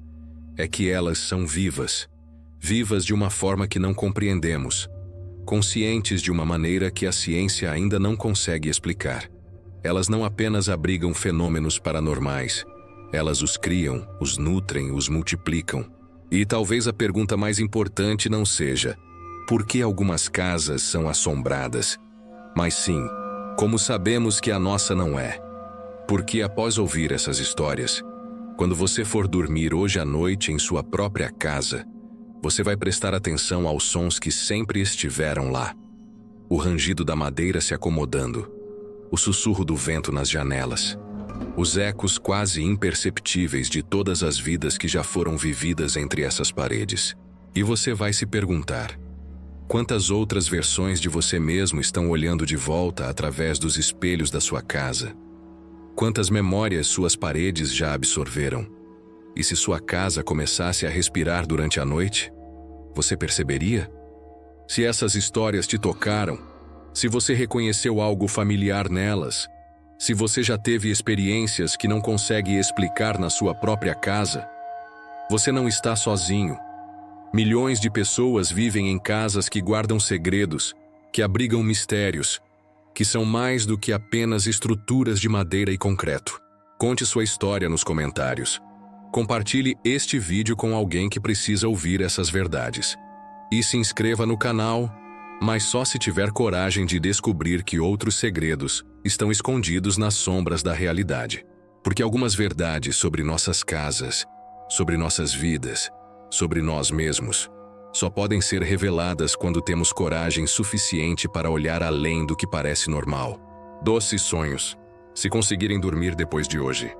S1: É que elas são vivas. Vivas de uma forma que não compreendemos. Conscientes de uma maneira que a ciência ainda não consegue explicar. Elas não apenas abrigam fenômenos paranormais. Elas os criam, os nutrem, os multiplicam. E talvez a pergunta mais importante não seja por que algumas casas são assombradas, mas sim, como sabemos que a nossa não é? Porque após ouvir essas histórias, quando você for dormir hoje à noite em sua própria casa, você vai prestar atenção aos sons que sempre estiveram lá. O rangido da madeira se acomodando, o sussurro do vento nas janelas, os ecos quase imperceptíveis de todas as vidas que já foram vividas entre essas paredes. E você vai se perguntar: quantas outras versões de você mesmo estão olhando de volta através dos espelhos da sua casa? Quantas memórias suas paredes já absorveram? E se sua casa começasse a respirar durante a noite, você perceberia? Se essas histórias te tocaram, se você reconheceu algo familiar nelas, se você já teve experiências que não consegue explicar na sua própria casa, você não está sozinho. Milhões de pessoas vivem em casas que guardam segredos, que abrigam mistérios, que são mais do que apenas estruturas de madeira e concreto. Conte sua história nos comentários. Compartilhe este vídeo com alguém que precisa ouvir essas verdades. E se inscreva no canal, mas só se tiver coragem de descobrir que outros segredos estão escondidos nas sombras da realidade. Porque algumas verdades sobre nossas casas, sobre nossas vidas, sobre nós mesmos, só podem ser reveladas quando temos coragem suficiente para olhar além do que parece normal. Doces sonhos, se conseguirem dormir depois de hoje.